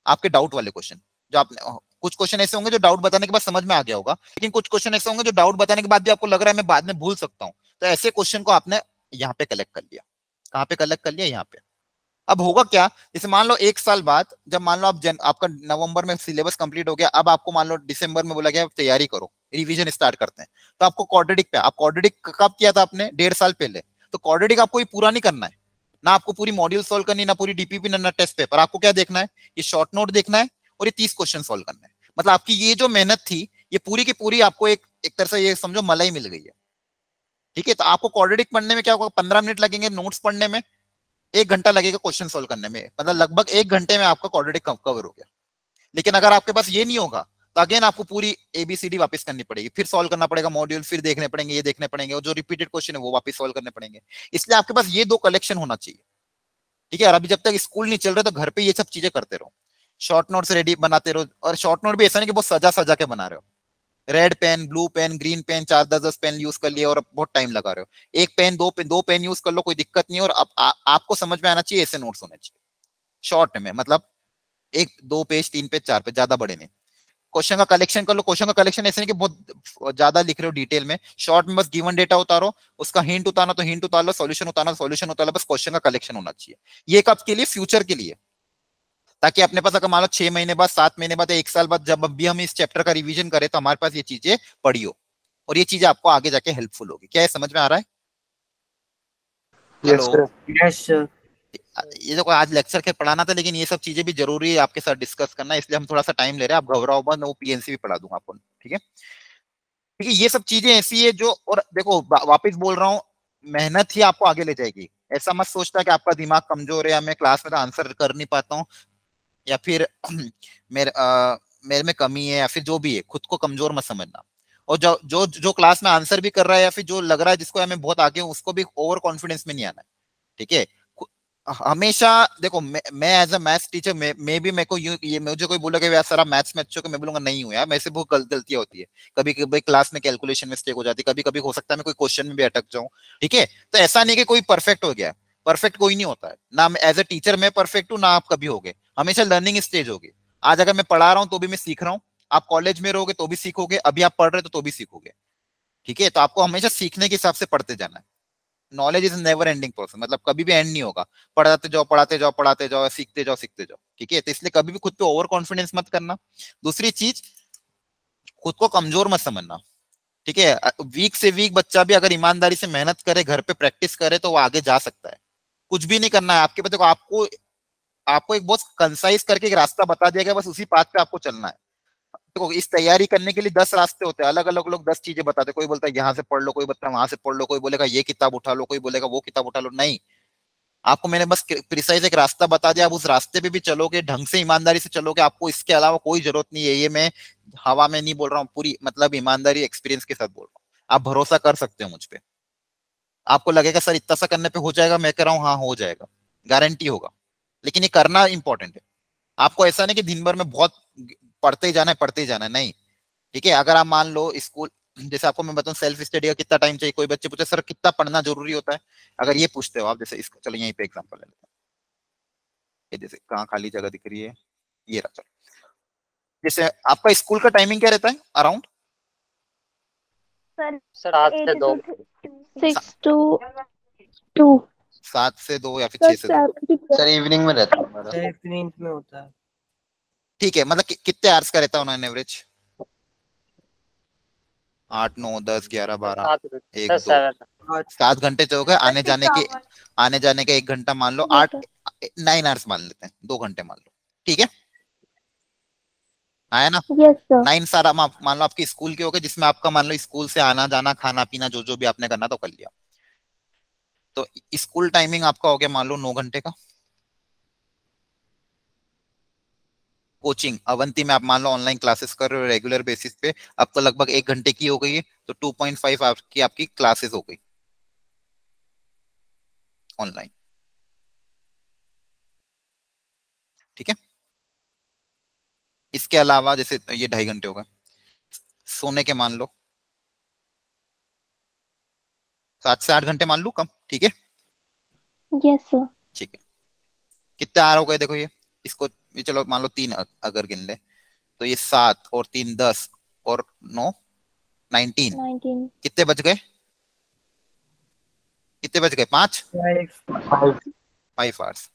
आपके डाउट वाले क्वेश्चन, जो आपने, कुछ क्वेश्चन ऐसे होंगे जो डाउट बताने के बाद समझ में आ गया होगा, लेकिन कुछ क्वेश्चन ऐसे होंगे जो डाउट बताने के बाद भी आपको लग रहा है मैं बाद में भूल सकता हूं, तो ऐसे क्वेश्चन को आपने यहाँ पे कलेक्ट कर लिया। कहाँ पे कलेक्ट कर लिया, यहाँ पे। अब होगा क्या, जैसे मान लो 1 साल बाद, जब मान लो आपका नवंबर में सिलेबस कंप्लीट हो गया, अब आपको मान लो दिसंबर में बोला गया तैयारी करो, रिवीजन स्टार्ट करते हैं, तो आपको क्वाड्रेटिक पे, आप क्वाड्रेटिक कब किया था आपने, 1.5 साल पहले, तो क्वाड्रेटिक आपको ये पूरा नहीं करना है ना, आपको पूरी मॉड्यूल सोल्व करनी, ना पूरी डीपीपी, ना टेस्ट पेपर, आपको क्या देखना है, ये शॉर्ट नोट देखना है और ये 30 क्वेश्चन सोल्व करना है। मतलब आपकी ये जो मेहनत थी ये पूरी की पूरी आपको एक तरह से ये समझो मलाई मिल गई है। ठीक है, तो आपको क्वाड्रेटिक पढ़ने में क्या होगा, 15 मिनट लगेंगे, नोट्स पढ़ने में 1 घंटा लगेगा, क्वेश्चन सोल्व करने में, मतलब लगभग 1 घंटे में आपका क्वाड्रेटिक कवर हो गया। लेकिन अगर आपके पास ये नहीं होगा तो अगेन आपको पूरी एबीसीडी वापस करनी पड़ेगी, फिर सॉल्व करना पड़ेगा मॉड्यूल, फिर देखने पड़ेंगे, ये देखने पड़ेंगे, और जो रिपीटेड क्वेश्चन है वो वापस सॉल्व करने पड़ेंगे। इसलिए आपके पास ये 2 कलेक्शन होना चाहिए। ठीक है, और अभी जब तक स्कूल नहीं चल रहे तो घर पे ये सब चीजें करते रहो, शॉर्ट नोट्स रेडी बनाते रहो, और शॉर्ट नोट भी ऐसा नहीं कि बहुत सजा सजा के बना रहे हो, red pen, blue pen, green pen, 4-10 pen use कर लिए और बहुत टाइम लगा रहे हो। एक पेन, दो पेन यूज कर लो, कोई दिक्कत नहीं है। और आपको समझ में आना चाहिए, ऐसे नोट्स होने चाहिए शॉर्ट में, मतलब 1-2 पेज, 3 पेज, 4 पेज, ज्यादा बड़े नहीं। क्वेश्चन का कलेक्शन कर लो। क्वेश्चन का कलेक्शन ऐसे नहीं कि बहुत ज्यादा लिख रहे हो डिटेल में, शॉर्ट में बस गिवन डेटा उतारो, उसका हिंट उतारना तो हिंट उतार लो, सॉल्यूशन उतारना सॉल्यूशन उतार लो, बस क्वेश्चन का कलेक्शन होना चाहिए। ये कब के लिए? फ्यूचर के लिए, ताकि अपने पास अगर मान लो 6 महीने बाद, 7 महीने बाद, 1 साल बाद जब भी हम इस चैप्टर का रिवीजन करें तो हमारे पास ये चीजें पड़ी हो, और ये चीजें आपको आगे जाके हेल्पफुल होगी। क्या ये समझ में आ रहा है? Yes sir. Yes sir. ये तो आज लेक्चर के पढ़ाना था, लेकिन ये सब चीजें भी जरूरी है आपके साथ डिस्कस करना, इसलिए हम थोड़ा सा टाइम ले रहे हैं। आप घबराओ मत, वो पीएनसी भी पढ़ा दूंगा आपको, ठीक है? क्योंकि ये सब चीजें ऐसी है जो, और देखो वापस बोल रहा हूँ, मेहनत ही आपको आगे ले जाएगी। ऐसा मत सोचता कि आपका दिमाग कमजोर है या मैं क्लास में तो आंसर कर नहीं पाता हूँ, या फिर मेरे में कमी है, या फिर जो भी है, खुद को कमजोर मत समझना। और जो जो जो क्लास में आंसर भी कर रहा है, या फिर जो लग रहा है जिसको हमें बहुत आगे हूँ, उसको भी ओवर कॉन्फिडेंस में नहीं आना है, ठीक है? हमेशा देखो, मैं एज अ मैथ्स टीचर, मैं भी, मेरे को ये मुझे कोई बोलेगा यार सर आप मैथ्स में अच्छे हो, मैं बोलूंगा नहीं हूँ यार, मेरे से बहुत गलतियां होती है। कभी कभी क्लास में कैलकुलेशन मिस्टेक हो जाती है, कभी कभी हो सकता है मैं कोई क्वेश्चन में भी अटक जाऊं, ठीक है? तो ऐसा नहीं कि कोई परफेक्ट हो गया, परफेक्ट कोई नहीं होता है ना। एज अ टीचर मैं परफेक्ट हूँ ना, आप कभी होगे, हमेशा लर्निंग स्टेज होगी। आज अगर मैं पढ़ा रहा हूँ तो भी मैं सीख रहा हूँ, आप कॉलेज में रहोगे तो भी सीखोगे, अभी आप पढ़ रहे हो तो भी सीखोगे, ठीक है? तो आपको हमेशा सीखने के हिसाब से पढ़ते जाना है। Knowledge is never ending process, मतलब कभी भी एंड नहीं होगा, पढ़ाते जाओ पढ़ाते जाओ पढ़ाते जाओ, सीखते जाओ सीखते जाओ, ठीक है? तो इसलिए कभी भी खुद पे ओवर कॉन्फिडेंस मत करना। दूसरी चीज, खुद को कमजोर मत समझना, ठीक है? वीक से वीक बच्चा भी अगर ईमानदारी से मेहनत करे, घर पे प्रैक्टिस करे, तो वो आगे जा सकता है। कुछ भी नहीं करना है आपके पास, आपको आपको एक बहुत कंसाइज करके एक रास्ता बता दिया गया, बस उसी पाथ पे आपको चलना है। देखो, इस तैयारी करने के लिए 10 रास्ते होते हैं, अलग अलग लोग 10 चीजें बताते हैं। कोई बोलता है यहाँ से पढ़ लो, कोई बोलता है वहां से पढ़ लो, कोई बोलेगा ये किताब उठा लो, कोई बोलेगा वो किताब उठा लो। नहीं, आपको मैंने बस प्रिसाइज एक रास्ता बता दिया, आप उस रास्ते पे भी चलोगे, ढंग से ईमानदारी से चलोगे, आपको इसके अलावा कोई जरूरत नहीं है। ये मैं हवा में नहीं बोल रहा हूँ, पूरी मतलब ईमानदारी एक्सपीरियंस के साथ बोल रहा हूँ। आप भरोसा कर सकते हो मुझ पे। आपको लगेगा सर इतना सा करने पे हो जाएगा, मैं कह रहा हूँ हाँ हो जाएगा, गारंटी होगा, लेकिन ये करना इंपॉर्टेंट है। आपको ऐसा नहीं कि दिन भर में बहुत पढ़ते ही जाना है पढ़ते ही जाना है, नहीं, ठीक है? अगर आप मान लो स्कूल, जैसे आपको मैं बताऊं सेल्फ स्टडी का कितना टाइम चाहिए, कोई बच्चे पूछे सर कितना पढ़ना जरूरी होता है, अगर ये पूछते हो आप, जैसे इसका चलो यहीं पे एग्जांपल ले लेते हैं। ये जैसे कहाँ खाली जगह दिख रही है, ये रहा, चलो। जैसे आपका स्कूल का टाइमिंग क्या रहता है अराउंड? सर 7 से 2। 6 to 2। 7 से 2 या फिर 6 से 2? सर इवनिंग में रहता है हमारा। सर इवनिंग में होता है। ठीक है, मतलब कितने आवर्स का रहता है उन्होंने एवरेज? 8, 9, 10, 11, 12, 1, 2, 7 घंटे तो हो गए। आने जाने के 1 घंटा मान लो, 9 आवर्स मान लेते हैं, 2 घंटे मान लो, ठीक है? आया ना? Yes sir. 9 सारा मान लो आपके स्कूल के हो गए, जिसमें आपका मान लो स्कूल से आना जाना, खाना पीना, जो जो भी आपने करना तो कर लिया। तो स्कूल टाइमिंग आपका हो गया मान लो 9 घंटे का। कोचिंग अवंती में आप मान लो ऑनलाइन क्लासेस कर रहे हो रेगुलर बेसिस पे, आपको लगभग 1 घंटे की हो गई है, तो 2.5 आवर्स की आपकी क्लासेस हो गई ऑनलाइन, ठीक है? इसके अलावा जैसे ये 2.5 घंटे हो गए, सोने के मान लो 7 से 8 घंटे मान लो कम, ठीक है? Yes sir. ठीक है, कितने आर हो गए देखो, इसको ये चलो मान लो 3 अगर गिन ले, तो ये 7 और 3 10 और 9 19, 19। कितने बच गए? कितने बच गए? 5 आवर्स।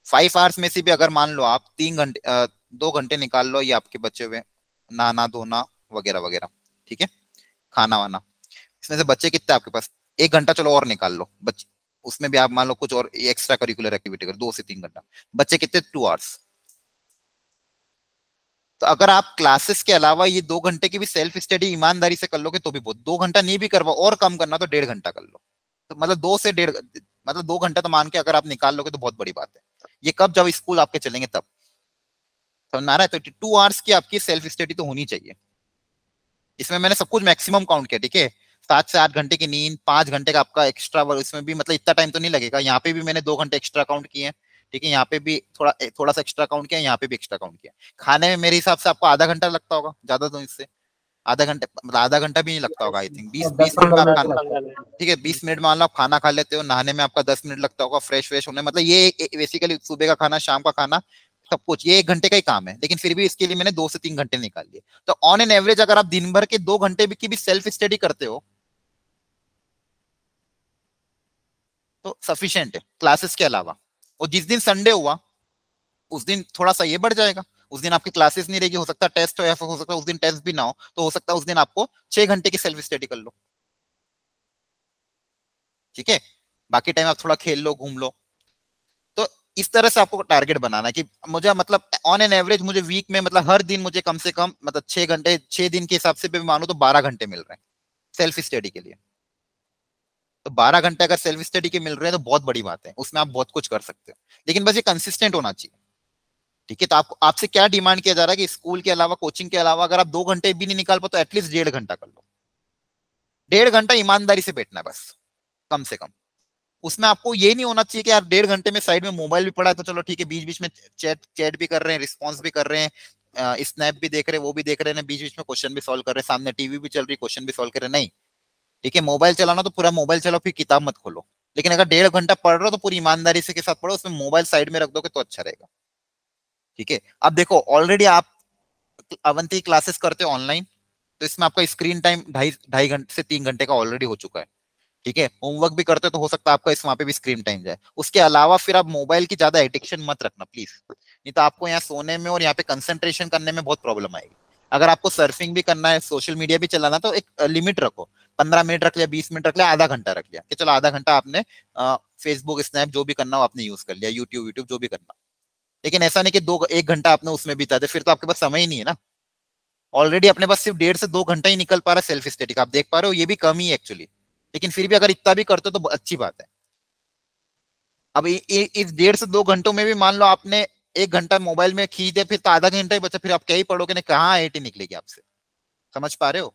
5 आवर्स में से भी अगर मान लो आप 3 घंटे 2 घंटे निकाल लो, ये आपके बचे हुए नहाना धोना वगैरह वगैरह, ठीक है? खाना वाना, इसमें से बच्चे कितने आपके पास? 1 घंटा चलो और निकाल लो बच्चे, उसमें भी आप मान लो कुछ और एक्स्ट्रा करिकुलर एक्टिविटी कर, 2 से 3 घंटा, बच्चे कितने? 2 आवर्स। तो अगर आप क्लासेस के अलावा ये 2 घंटे की भी सेल्फ स्टडी ईमानदारी से कर लोगे तो भी बहुत, 2 घंटा नहीं भी करवा और कम करना तो 1.5 घंटा कर लो, तो मतलब 2 से 1.5, मतलब 2 घंटा तो मान के अगर आप निकाल लोगे तो बहुत बड़ी बात है। ये कब? जब स्कूल आपके चलेंगे तब, समझ में आ रहा है? तो 2 आवर्स की आपकी सेल्फ स्टडी तो होनी चाहिए। इसमें मैंने सब कुछ मैक्सिमम काउंट किया, ठीक है? 7 से 8 घंटे की नींद, 5 घंटे का आपका एक्स्ट्रा वर्क, इसमें भी मतलब इतना टाइम तो नहीं लगेगा। यहाँ पे भी मैंने 2 घंटे एक्स्ट्रा काउंट किए हैं, ठीक है? यहाँ पे भी थोड़ा सा एक्स्ट्रा काउंट किया, यहाँ पे भी एक्स्ट्रा काउंट किया। खाने में मेरे हिसाब से आपको आधा घंटा लगता होगा, ज्यादा तो इससे आधा घंटे, मतलब आधा घंटा भी नहीं लगता होगा आई थिंक, 20 मिनट में आप खाना, ठीक है 20 मिनट मान लो आप खाना खा लेते हो, नहाने में आपका 10 मिनट लगता होगा, फ्रेश फ्रेश होने, मतलब ये बेसिकली सुबह का खाना, शाम का खाना, सब कुछ ये 1 घंटे का ही काम है, लेकिन फिर भी इसके लिए मैंने 2 से 3 घंटे निकाल लिए। तो ऑन एन एवरेज अगर आप दिन भर के 2 घंटे की भी सेल्फ स्टडी करते हो तो सफिशिएंट है क्लासेस के अलावा। और जिस दिन संडे हुआ उस दिन थोड़ा सा ये बढ़ जाएगा, उस दिन आपकी क्लासेस नहीं रहेगी, हो सकता है टेस्ट हो, या फिर हो सकता है उस दिन टेस्ट भी ना हो, तो हो सकता है उस दिन आपको 6 घंटे की सेल्फ स्टडी कर लो, ठीक है। बाकी टाइम आप थोड़ा खेल लो, घूम लो। तो इस तरह से आपको टारगेट बनाना है कि मुझे मतलब ऑन एन एवरेज मुझे वीक में मतलब हर दिन मुझे कम से कम मतलब 6 घंटे, 6 दिन के हिसाब से भी मानो तो 12 घंटे मिल रहे हैं सेल्फ स्टडी के लिए। तो 12 घंटे अगर सेल्फ स्टडी के मिल रहे हैं तो बहुत बड़ी बात है, उसमें आप बहुत कुछ कर सकते हो, लेकिन बस ये कंसिस्टेंट होना चाहिए, ठीक है। तो आपको आपसे क्या डिमांड किया जा रहा है कि स्कूल के अलावा, कोचिंग के अलावा अगर आप 2 घंटे भी नहीं निकाल पाओ तो एटलीस्ट 1.5 घंटा कर लो। 1.5 घंटा ईमानदारी से बैठना है बस, कम से कम। उसमें आपको ये नहीं होना चाहिए कि यार 1.5 घंटे में साइड में मोबाइल भी पड़ा है तो चलो ठीक है, बीच बीच में चैट चैट भी कर रहे हैं, रिस्पॉन्स भी कर रहे हैं, स्नैप भी देख रहे हैं, वो भी देख रहे हैं, बीच बीच में क्वेश्चन भी सॉल्व कर रहे हैं, सामने टीवी भी चल रही, क्वेश्चन भी सॉल्व कर रहे हैं, नहीं, ठीक है। मोबाइल चलाना तो पूरा मोबाइल चलाओ, फिर किताब मत खोलो, लेकिन अगर 1.5 घंटा पढ़ रहे हो तो पूरी ईमानदारी से के साथ पढ़ो, उसमें मोबाइल साइड में रख दोगे तो अच्छा रहेगा, ठीक है। अब देखो ऑलरेडी आप अवंती क्लासेस करते हो ऑनलाइन, तो इसमें आपका स्क्रीन टाइम 2.5 से 3 घंटे का ऑलरेडी हो चुका है, ठीक है। होमवर्क भी करते हो तो हो सकता है आपका इस वहां पे भी स्क्रीन टाइम जाए। उसके अलावा फिर आप मोबाइल की ज्यादा एडिक्शन मत रखना प्लीज, नहीं तो आपको यहाँ सोने में और यहाँ पे कंसंट्रेशन करने में बहुत प्रॉब्लम आएगी। अगर आपको सर्फिंग भी करना है, सोशल मीडिया भी चलाना, तो एक लिमिट रखो, 15 मिनट रख लिया, 20 मिनट रख लिया, आधा घंटा रख लिया कि चलो आधा घंटा आपने फेसबुक, स्नैप जो भी करना हो आपने यूज कर लिया, यूट्यूब यूट्यूब जो भी करना। लेकिन ऐसा नहीं कि 1 घंटा आपने उसमें बिता दिया, फिर तो आपके पास समय ही नहीं है ना। ऑलरेडी अपने पास सिर्फ 1.5 से 2 घंटा ही निकल पा रहा है सेल्फ स्टडी का, आप देख पा रहे हो, ये भी कम ही एक्चुअली, लेकिन फिर भी अगर इतना भी करते हो तो अच्छी बात है। अब इस 1.5 से 2 घंटों में भी मान लो आपने 1 घंटा मोबाइल में खींच दिया, फिर तो आधा घंटा ही बचा, फिर आप क्या ही पढ़ोगे, ना कहाँ आईआईटी निकलेगी आपसे, समझ पा रहे हो।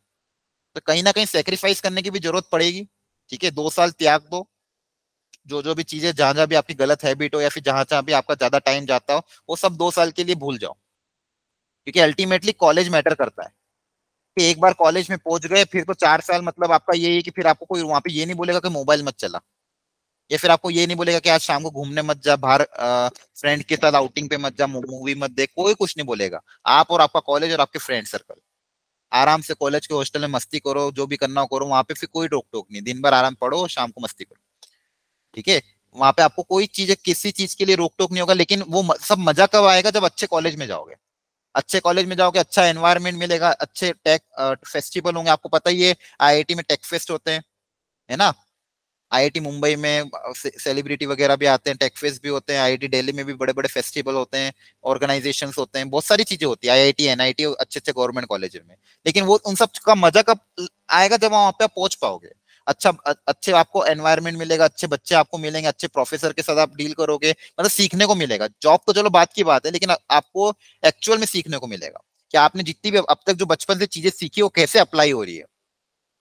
तो कहीं ना कहीं सेक्रीफाइस करने की भी जरूरत पड़ेगी, ठीक है। 2 साल त्याग दो, जो जो भी चीजें, जहां जहां भी आपकी गलत हैबिट हो या फिर जहां जहां भी आपका ज्यादा टाइम जाता हो, वो सब 2 साल के लिए भूल जाओ, क्योंकि अल्टीमेटली कॉलेज मैटर करता है। कि एक बार कॉलेज में पहुंच गए फिर तो 4 साल मतलब आपका ये है कि फिर आपको कोई वहां पे ये नहीं बोलेगा कि मोबाइल मत चला, या फिर आपको ये नहीं बोलेगा कि आज शाम को घूमने मत जा, बाहर फ्रेंड के साथ आउटिंग पे मत जा, मूवी मत देख, कोई कुछ नहीं बोलेगा। आप और आपका कॉलेज और आपके फ्रेंड सर्कल आराम से कॉलेज के हॉस्टल में मस्ती करो, जो भी करना हो करो, वहां पे फिर कोई रोक टोक नहीं, दिन भर आराम पढ़ो, शाम को मस्ती करो, ठीक है। वहां पे आपको कोई चीज, किसी चीज के लिए रोक टोक नहीं होगा, लेकिन वो सब मजा कब आएगा, जब अच्छे कॉलेज में जाओगे। अच्छे कॉलेज में जाओगे, अच्छा एनवायरनमेंट मिलेगा, अच्छे टेक फेस्टिवल होंगे, आपको पता ही है आईआईटी में टेक फेस्ट होते हैं, है ना। आईआईटी मुंबई में सेलिब्रिटी वगैरह भी आते हैं, टेक फेस्ट भी होते हैं, आईआईटी दिल्ली में भी बड़े बड़े फेस्टिवल होते हैं, ऑर्गेनाइजेशंस होते हैं, बहुत सारी चीजें होती है, आईआईटी एनआईटी अच्छे अच्छे गवर्नमेंट कॉलेज में। लेकिन वो उन सब का मजा कब आएगा, जब वहां पे पहुंच पाओगे, अच्छा अच्छे आपको एनवायरनमेंट मिलेगा, अच्छे बच्चे आपको मिलेंगे, अच्छे प्रोफेसर के साथ आप डील करोगे, मतलब सीखने को मिलेगा। जॉब तो चलो बात की बात है, लेकिन आपको एक्चुअल में सीखने को मिलेगा कि आपने जितनी भी अब तक जो बचपन से चीजें सीखी वो कैसे अप्लाई हो रही है।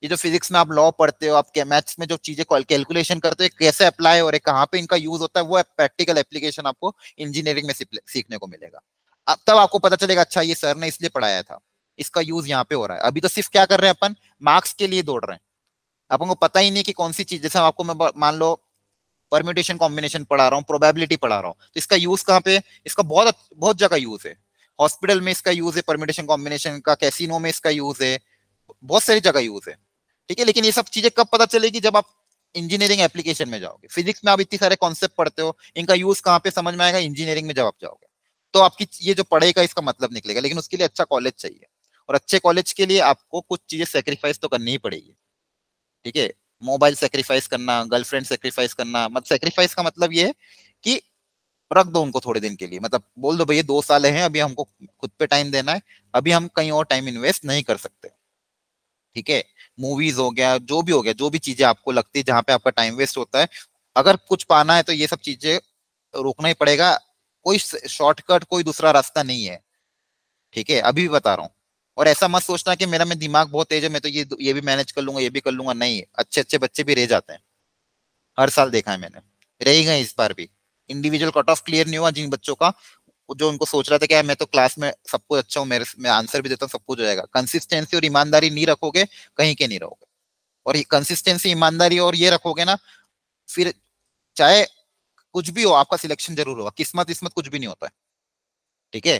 ये जो फिजिक्स में आप लॉ पढ़ते हो, आप मैथ्स में जो चीजें कैलकुलेशन करते हो कैसे अप्लाई हो रहे, कहाँ पे इनका यूज होता है, वो प्रैक्टिकल एप्लीकेशन आपको इंजीनियरिंग में सीखने को मिलेगा। अब तब आपको पता चलेगा अच्छा ये सर ने इसलिए पढ़ाया था, इसका यूज यहाँ पे हो रहा है। अभी तो सिर्फ क्या कर रहे हैं अपन, मार्क्स के लिए दौड़ रहे हैं, अपन को पता ही नहीं कि कौन सी चीज, जैसे आपको मैं मान लो परम्यूटेशन कॉम्बिनेशन पढ़ा रहा हूँ, प्रोबेबिलिटी पढ़ा रहा हूँ, तो इसका यूज कहाँ पे, इसका बहुत बहुत जगह यूज है। हॉस्पिटल में इसका यूज है परम्यूटेशन कॉम्बिनेशन का, कैसीनो में इसका यूज है, बहुत सारी जगह यूज है, ठीक है। लेकिन ये सब चीजें कब पता चलेगी, जब आप इंजीनियरिंग एप्लीकेशन में जाओगे। फिजिक्स में आप इतने सारे कॉन्सेप्ट पढ़ते हो, इनका यूज कहाँ पे समझ में आएगा, इंजीनियरिंग में जब आप जाओगे, तो आपकी ये जो पढ़ेगा इसका मतलब निकलेगा। लेकिन उसके लिए अच्छा कॉलेज चाहिए, और अच्छे कॉलेज के लिए आपको कुछ चीजें सेक्रीफाइस तो करनी ही पड़ेगी, ठीक है। मोबाइल सेक्रीफाइस करना, गर्लफ्रेंड सेक्रीफाइस करना, मतलब सेक्रीफाइस का मतलब ये है कि रख दो उनको थोड़े दिन के लिए, मतलब बोल दो भैया 2 साल है, अभी हमको खुद पे टाइम देना है, अभी हम कहीं और टाइम इन्वेस्ट नहीं कर सकते, ठीक है। मूवीज हो गया, जो भी हो गया, जो भी चीजें आपको लगती है जहां पे आपका टाइम वेस्ट होता है, अगर कुछ पाना है तो ये सब चीजें रोकना ही पड़ेगा। कोई शॉर्टकट, कोई दूसरा रास्ता नहीं है, ठीक है, अभी भी बता रहा हूँ। और ऐसा मत सोचना कि मेरा मैं दिमाग बहुत तेज है, मैं तो ये भी मैनेज कर लूंगा, ये भी कर लूंगा, नहीं। अच्छे अच्छे बच्चे भी रह जाते हैं, हर साल देखा है मैंने, रह ही गए इस बार भी। इंडिविजुअल कट ऑफ क्लियर नहीं हुआ जिन बच्चों का, जो उनको सोच रहा था कि यार मैं तो क्लास में सब कुछ अच्छा हूँ, मेरे मैं आंसर भी देता हूँ, सब कुछ हो जाएगा। कंसिस्टेंसी और ईमानदारी नहीं रखोगे, कहीं के नहीं रहोगे। और ये कंसिस्टेंसी, ईमानदारी और ये रखोगे ना, फिर चाहे कुछ भी हो आपका सिलेक्शन जरूर होगा। किस्मत किस्मत कुछ भी नहीं होता है, ठीक है,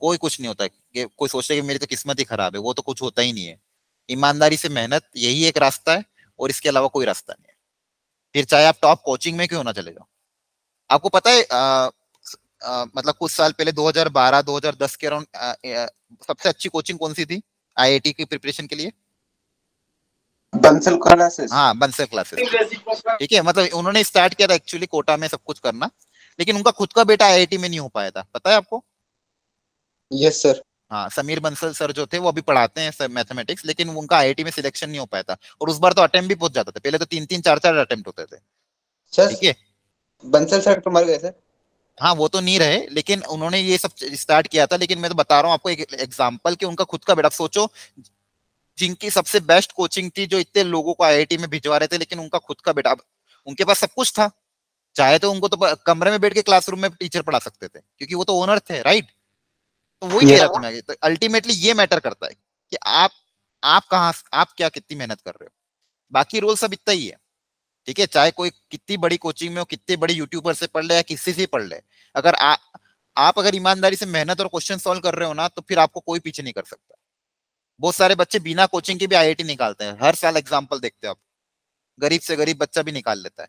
कोई कुछ नहीं होता है कि कोई सोचता है कि मेरी तो किस्मत ही खराब है, वो तो कुछ होता ही नहीं है। ईमानदारी से मेहनत, यही एक रास्ता है, और इसके अलावा कोई रास्ता नहीं है। फिर चाहे आप टॉप कोचिंग में क्यों ना चले जाओ। आपको पता है मतलब कुछ साल पहले 2012 2010 के अराउंड सबसे अच्छी कोचिंग कौन सी थी आईआईटी की प्रिपरेशन के लिए? बंसल क्लासेस। हाँ, बंसल क्लासेस। ठीक है, मतलब उन्होंने स्टार्ट किया था एक्चुअली कोटा में सब कुछ करना, लेकिन उनका खुद का बेटा आईआईटी में नहीं हो पाया था, पता है आपको? Yes sir. हाँ, समीर बंसल सर जो थे वो अभी पढ़ाते हैं सर मैथमेटिक्स, लेकिन उनका आईआईटी में सिलेक्शन नहीं हो पाया था। और उस बार तो अटेम्प्ट भी पहुंच जाता था, पहले तो 3-3 4-4 अटेम्प्ट होते थे। ठीक है, बंसल सर तो मर गए सर। हाँ वो तो नहीं रहे, लेकिन उन्होंने ये सब स्टार्ट किया था। लेकिन मैं तो बता रहा हूँ आपको एक एग्जांपल कि उनका खुद का बेटा, सोचो जिनकी सबसे बेस्ट कोचिंग थी, जो इतने लोगों को आईआईटी में भिजवा रहे थे, लेकिन उनका खुद का बेटा, उनके पास सब कुछ था, चाहे तो उनको तो कमरे में बैठ के क्लासरूम में टीचर पढ़ा सकते थे, क्योंकि वो तो ओनर थे, राइट? तो वही कह रहा था मैं, तो अल्टीमेटली ये मैटर करता है कि आप कहाँ, आप क्या कितनी मेहनत कर रहे हो। बाकी रोल सब इतना ही है, ठीक है, चाहे कोई कितनी बड़ी कोचिंग में हो, कितने बड़े यूट्यूबर से पढ़ ले या किसी से पढ़ ले, अगर आप अगर ईमानदारी से मेहनत और क्वेश्चन सॉल्व कर रहे हो ना, तो फिर आपको कोई पीछे नहीं कर सकता। बहुत सारे बच्चे बिना कोचिंग के भी आईआईटी निकालते हैं, हर साल एग्जाम्पल देखते हो आप, गरीब से गरीब बच्चा भी निकाल लेता है।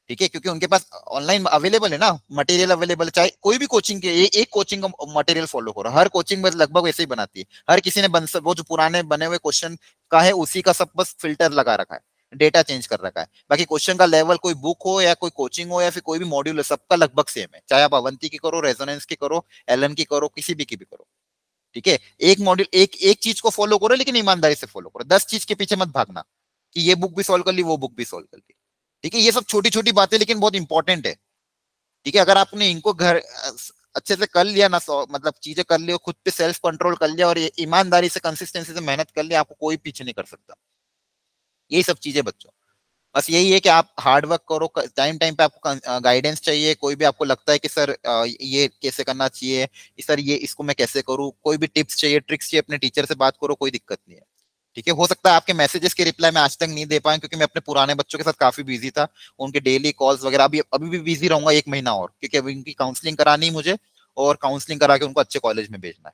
ठीक है, क्योंकि उनके पास ऑनलाइन अवेलेबल है ना, मटेरियल अवेलेबल है। चाहे कोई भी कोचिंग के एक कोचिंग का मटेरियल फॉलो करो, हर कोचिंग में लगभग वैसे ही बनाती है। हर किसी ने वो जो पुराने बने हुए क्वेश्चन का है उसी का सब बस फिल्टर लगा रखा है, डेटा चेंज कर रखा है। बाकी क्वेश्चन का लेवल, कोई बुक हो या कोई कोचिंग हो या फिर कोई भी मॉड्यूल हो, सबका लगभग सेम है। चाहे आप अवंती की करो, रेजोनेंस की करो, एलन की करो, किसी भी की भी करो। ठीक है, एक मॉड्यूल, एक एक चीज को फॉलो करो, लेकिन ईमानदारी से फॉलो करो। 10 चीज के पीछे मत भागना कि ये बुक भी सॉल्व कर ली, वो बुक भी सॉल्व कर ली। ठीक है, ये सब छोटी छोटी बातें लेकिन बहुत इंपॉर्टेंट है। ठीक है, अगर आपने इनको घर अच्छे से कर लिया ना, मतलब चीजें कर ली, खुद पे सेल्फ कंट्रोल कर लिया और ईमानदारी से कंसिस्टेंसी से मेहनत कर लिया, आपको कोई पीछे नहीं कर सकता। यही सब चीजें बच्चों, बस यही है कि आप हार्ड वर्क करो, टाइम टाइम पे आपको गाइडेंस चाहिए। कोई भी आपको लगता है कि सर ये कैसे करना चाहिए, सर ये इसको मैं कैसे करूँ, कोई भी टिप्स चाहिए, ट्रिक्स चाहिए, अपने टीचर से बात करो, कोई दिक्कत नहीं है। ठीक है, हो सकता है आपके मैसेजेस के रिप्लाई मैं आज तक नहीं दे पाया, क्योंकि मैं अपने पुराने बच्चों के साथ काफी बिजी था, उनके डेली कॉल्स वगैरह। अभी भी बिजी रहूंगा 1 महीना और, क्योंकि अभी उनकी काउंसलिंग करानी है मुझे, और काउंसलिंग करा के उनको अच्छे कॉलेज में भेजना है।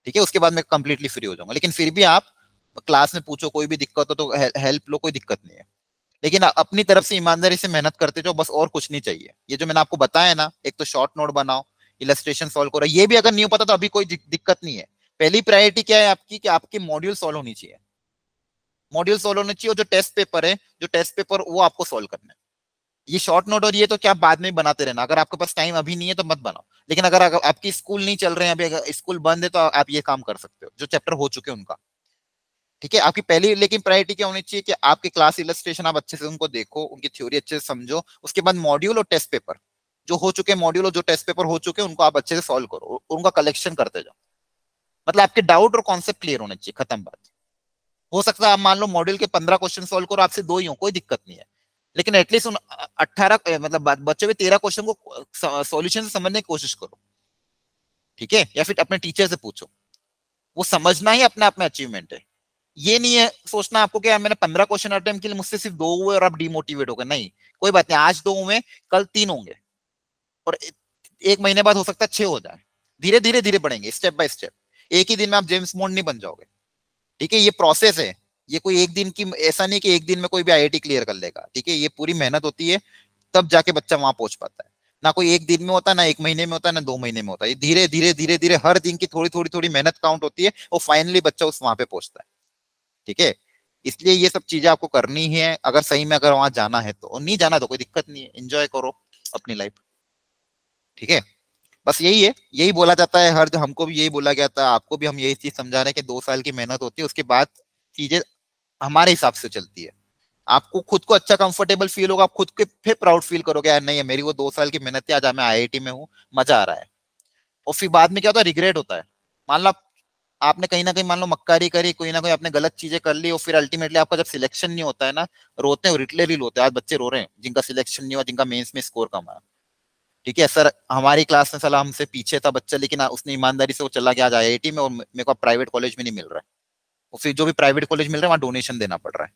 ठीक है, उसके बाद मैं कंप्लीटली फ्री हो जाऊंगा। लेकिन फिर भी आप क्लास में पूछो, कोई भी दिक्कत हो तो हेल्प लो, कोई दिक्कत नहीं है। लेकिन अपनी तरफ से ईमानदारी से मेहनत करते जाओ, बस और कुछ नहीं चाहिए। ये जो मैंने आपको बताया ना, एक तो शॉर्ट नोट बनाओ, इलस्ट्रेशन सॉल्व करो, ये भी अगर नहीं हो पाता तो अभी कोई दिक्कत नहीं है। पहली प्रायोरिटी क्या है आपकी, कि आपके मॉड्यूल सॉल्व होनी चाहिए, मॉड्यूल सॉल्व होने चाहिए। और जो टेस्ट पेपर है, जो टेस्ट पेपर वो आपको सॉल्व करना है। ये शॉर्ट नोट और ये तो क्या बाद में बनाते रहना, अगर आपके पास टाइम अभी नहीं है तो मत बनाओ। लेकिन अगर आपकी स्कूल नहीं चल रहे हैं, अभी अगर स्कूल बंद है, तो आप ये काम कर सकते हो, जो चैप्टर हो चुके हैं उनका। ठीक है, आपकी पहली लेकिन प्रायोरिटी क्या होनी चाहिए, कि आपके क्लास इलस्ट्रेशन आप अच्छे से उनको देखो, उनकी थ्योरी अच्छे से समझो, उसके बाद मॉड्यूल और टेस्ट पेपर जो हो चुके मॉड्यूल और जो टेस्ट पेपर हो चुके उनको आप अच्छे से सॉल्व करो, उनका कलेक्शन करते जाओ। मतलब आपके डाउट और कॉन्सेप्ट क्लियर होने चाहिए, खत्म बात। हो सकता है आप मान लो मॉड्यूल के 15 क्वेश्चन सॉल्व करो, आपसे 2 ही हो, कोई दिक्कत नहीं है। लेकिन एटलीस्ट उन 18 मतलब बच्चों के 13 क्वेश्चन को सॉल्यूशन से समझने की कोशिश करो। ठीक है, या फिर अपने टीचर से पूछो, वो समझना ही अपने आप में अचीवमेंट है। ये नहीं है सोचना आपको कि यार मैंने 15 क्वेश्चन अटेम्प्ट किए, मुझसे सिर्फ 2 हुए और आप डिमोटिवेट हो गए। नहीं, कोई बात नहीं, आज 2 हुए, कल 3 होंगे, और 1 महीने बाद हो सकता है 6 हो जाए। धीरे धीरे धीरे बढ़ेंगे, स्टेप बाय स्टेप। एक ही दिन में आप जेम्स बॉन्ड नहीं बन जाओगे। ठीक है, ये प्रोसेस है, ये कोई एक दिन की, ऐसा नहीं कि एक दिन में कोई भी आईआईटी क्लियर कर लेगा। ठीक है, ये पूरी मेहनत होती है, तब जाके बच्चा वहां पहुंच पाता है। ना कोई एक दिन में होता है, ना 1 महीने में होता है, ना 2 महीने में होता है। ये धीरे धीरे धीरे धीरे हर दिन की थोड़ी थोड़ी थोड़ी मेहनत काउंट होती है, और फाइनली बच्चा उस वहां पे पहुंचता है। ठीक है, इसलिए ये सब चीजें आपको करनी है, अगर सही में अगर वहां जाना है तो। और नहीं जाना तो कोई दिक्कत नहीं है, एंजॉय करो अपनी लाइफ। ठीक है, बस यही है, यही बोला जाता है, हर हमको भी यही बोला गया था, आपको भी हम यही चीज समझा रहे हैं कि 2 साल की मेहनत होती है, उसके बाद चीजें हमारे हिसाब से चलती है। आपको खुद को अच्छा कंफर्टेबल फील होगा, आप खुद के फिर प्राउड फील करोगे, यार नहीं है मेरी वो 2 साल की मेहनत है, आज मैं आईआईटी में हूँ, मजा आ रहा है। और फिर बाद में क्या होता है, रिग्रेट होता है। मान लो आपने कहीं ना कहीं मान लो मक्कारी करी, कोई ना कोई आपने गलत चीजें कर ली, और फिर अल्टीमेटली आपका जब सिलेक्शन नहीं होता है ना, रोते हैं, लिटरली रोते हैं। आज बच्चे रो रहे हैं जिनका सिलेक्शन नहीं हुआ, जिनका मेंस में स्कोर कम आया। ठीक है सर, हमारी क्लास में साला हमसे पीछे था बच्चा, लेकिन उसने ईमानदारी से वो चला गया आज आईआईटी में, और मेरे को प्राइवेट कॉलेज में नहीं मिल रहा है, और फिर जो भी प्राइवेट कॉलेज मिल रहा है वहां डोनेशन देना पड़ रहा है।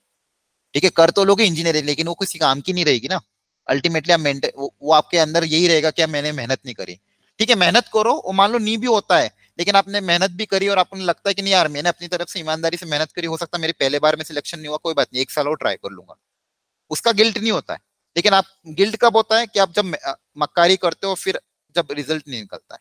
ठीक है, कर तो लोगे इंजीनियरिंग, लेकिन वो किसी काम की नहीं रहेगी ना। अल्टीमेटली आप वो आपके अंदर यही रहेगा कि मैंने मेहनत नहीं करी। ठीक है, मेहनत करो, और मान लो नहीं भी होता है, लेकिन आपने मेहनत भी करी और आपको लगता है कि नहीं यार मैंने अपनी तरफ से ईमानदारी से मेहनत करी, हो सकता है मेरे पहले बार में सिलेक्शन नहीं हुआ, कोई बात नहीं, 1 साल और ट्राई कर लूंगा, उसका गिल्ट नहीं होता है। लेकिन आप गिल्ट कब होता है कि आप जब मक्कारी करते हो फिर जब रिजल्ट नहीं निकलता है।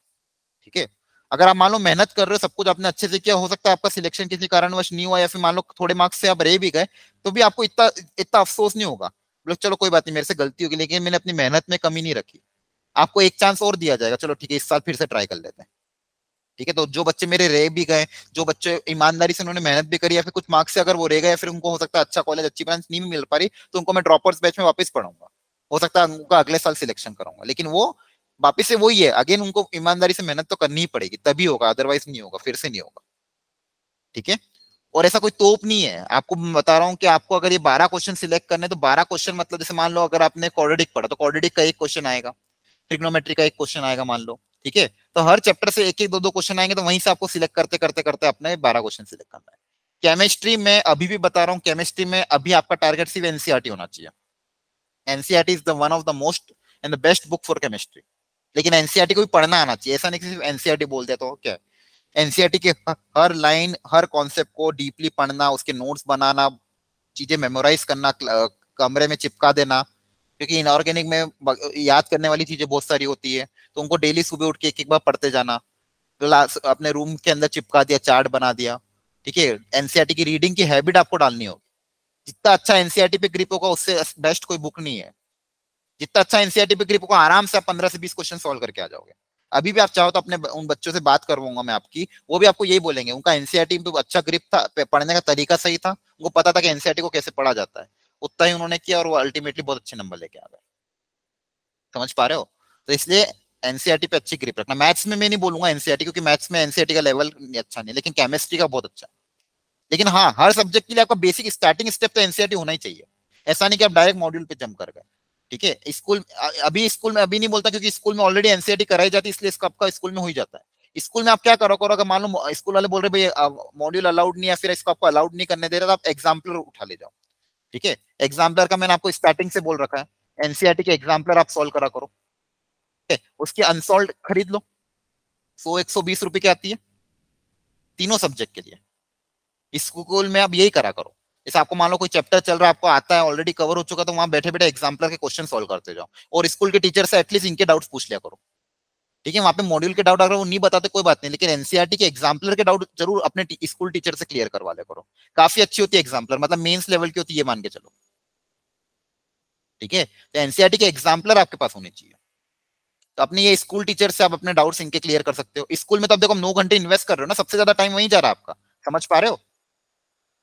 ठीक है, अगर आप मान लो मेहनत कर रहे हो, सब कुछ आपने अच्छे से किया, हो सकता है आपका सिलेक्शन किसी कारणवश नहीं हुआ, या फिर मान लो थोड़े मार्क्स से आप रह भी गए, तो भी आपको इतना इतना अफसोस नहीं होगा, बोलो चलो कोई बात नहीं, मेरे से गलती होगी, लेकिन मैंने अपनी मेहनत में कमी नहीं रखी। आपको एक चांस और दिया जाएगा, चलो ठीक है इस साल फिर से ट्राई कर लेते हैं। ठीक है, तो जो बच्चे मेरे रह भी गए, जो बच्चे ईमानदारी से उन्होंने मेहनत भी करी, या फिर कुछ मार्क्स से अगर वो रह गए, फिर उनको हो सकता है अच्छा कॉलेज अच्छी ब्रांच नहीं मिल पा रही, तो उनको मैं ड्रॉपर्स बैच में वापस पढ़ाऊंगा, हो सकता है उनका अगले साल सिलेक्शन कराऊंगा, लेकिन वो वापिस से वही है, अगेन उनको ईमानदारी से मेहनत तो करनी ही पड़ेगी, तभी होगा, अदरवाइज नहीं होगा, फिर से नहीं होगा। ठीक है, और ऐसा कोई तोप नहीं है, आपको बता रहा हूँ कि आपको अगर ये 12 क्वेश्चन सिलेक्ट करने, तो 12 क्वेश्चन मतलब जैसे मान लो अगर आपने क्वाड्रेटिक पढ़ा तो क्वाड्रेटिक का एक क्वेश्चन आएगा, ट्रिग्नोमेट्री का एक क्वेश्चन आएगा मान लो। ठीक है, तो हर चैप्टर से एक एक दो क्वेश्चन आएंगे, तो वहीं से आपको सिलेक्ट करते करते करते अपने 12 क्वेश्चन सिलेक्ट करना है। केमिस्ट्री में अभी भी बता रहा हूँ, केमिस्ट्री में अभी आपका टारगेट सिर्फ एनसीईआरटी होना चाहिए। NCERT is the one of the most and the best book for chemistry, लेकिन एनसीईआरटी को भी पढ़ना आना चाहिए, ऐसा नहीं कि सिर्फ एनसीईआरटी बोल दिया तो क्या है। एनसीईआरटी के हर लाइन हर कॉन्सेप्ट को डीपली पढ़ना, उसके नोट्स बनाना, चीजें मेमोराइज करना, कमरे में चिपका देना, क्योंकि इनऑर्गेनिक में याद करने वाली चीजें बहुत सारी होती है, तो उनको डेली सुबह उठ के एक एक बार पढ़ते जाना, क्लास अपने रूम के अंदर चिपका दिया, चार्ट बना दिया। ठीक है, एनसीईआरटी की रीडिंग की हैबिट आपको डालनी होगी, जितना अच्छा एनसीईआरटी पे ग्रिप होगा उससे बेस्ट कोई बुक नहीं है। जितना अच्छा एनसीईआरटी पे ग्रिप होगा आराम से आप 15 से 20 क्वेश्चन सॉल्व करके आ जाओगे। अभी भी आप चाहो तो अपने उन बच्चों से बात करवाऊंगा मैं आपकी, वो भी आपको यही बोलेंगे, उनका एनसीईआरटी पे अच्छा ग्रिप था, पढ़ने का तरीका सही था, उनको पता था कि एनसीईआरटी को कैसे पढ़ा जाता है, उतना ही उन्होंने किया और वो अल्टीमेटली बहुत अच्छे नंबर लेके आ गए। समझ पा रहे हो? तो इसलिए एनसीईआरटी पे अच्छी ग्रिप रखना। मैथ्स में मैं नहीं बोलूंगा एनसीईआरटी, क्योंकि मैथ्स में एनसीईआरटी का लेवल अच्छा नहीं, लेकिन केमिस्ट्री का बहुत अच्छा। लेकिन हाँ, हर सब्जेक्ट के लिए आपका बेसिक स्टार्टिंग स्टेप तो एनसीईआरटी होना ही चाहिए, ऐसा नहीं कि आप डायरेक्ट मॉड्यूल पे जंप कर गए। ठीक है, स्कूल स्कूल में अभी नहीं बोलता, क्योंकि स्कूल में ऑलरेडी एनसीईआरटी कराई जाती है, इसलिए इसका आपका स्कूल में हो ही जाता है। स्कूल में आप क्या करो अगर मान लो स्कूल वाले बोल रहे भाई मॉड्यूल अलाउड नहीं है, फिर इसको आपको अलाउड नहीं करने दे रहा, तो आप एग्जाम्पलर उठा ले जाओ। ठीक है, एग्जाम्पलर का मैंने आपको स्टार्टिंग से बोल रखा है, एनसीईआरटी के एग्जाम्पलर आप सॉल्व करा करो। उसकी अनसॉल्व खरीद लो, 100-120 रुपए की आती है तीनों सब्जेक्ट के लिए। स्कूल में आप यही करा करो, जैसे आपको मान लो कोई चैप्टर चल रहा है, आपको आता है, ऑलरेडी कवर हो चुका, तो वहां बैठे बैठे एग्जाम्पलर के क्वेश्चन सॉल्व करते जाओ, और स्कूल के टीचर से एटलीस्ट इनके डाउट्स पूछ लिया करो। ठीक है, वहां पे मॉड्यूल के डाउट अगर वो नहीं बताते कोई बात नहीं, लेकिन एनसीईआरटी के एग्जाम्पलर के डाउट जरूर अपने स्कूल टीचर से क्लियर करवा ले करो। काफी अच्छी होती है एग्जाम्पलर, मतलब मेंस लेवल की होती है, ये मान के चलो। ठीक है, तो एनसीईआरटी के एग्जाम्पलर आपके पास होने चाहिए, तो अपने ये स्कूल टीचर से आप अपने डाउट्स इनके क्लियर कर सकते हो। स्कूल में तो अब देखो 9 घंटे इन्वेस्ट कर रहे हो ना, सबसे ज्यादा टाइम वहीं जा रहा है आपका, समझ पा रहे हो?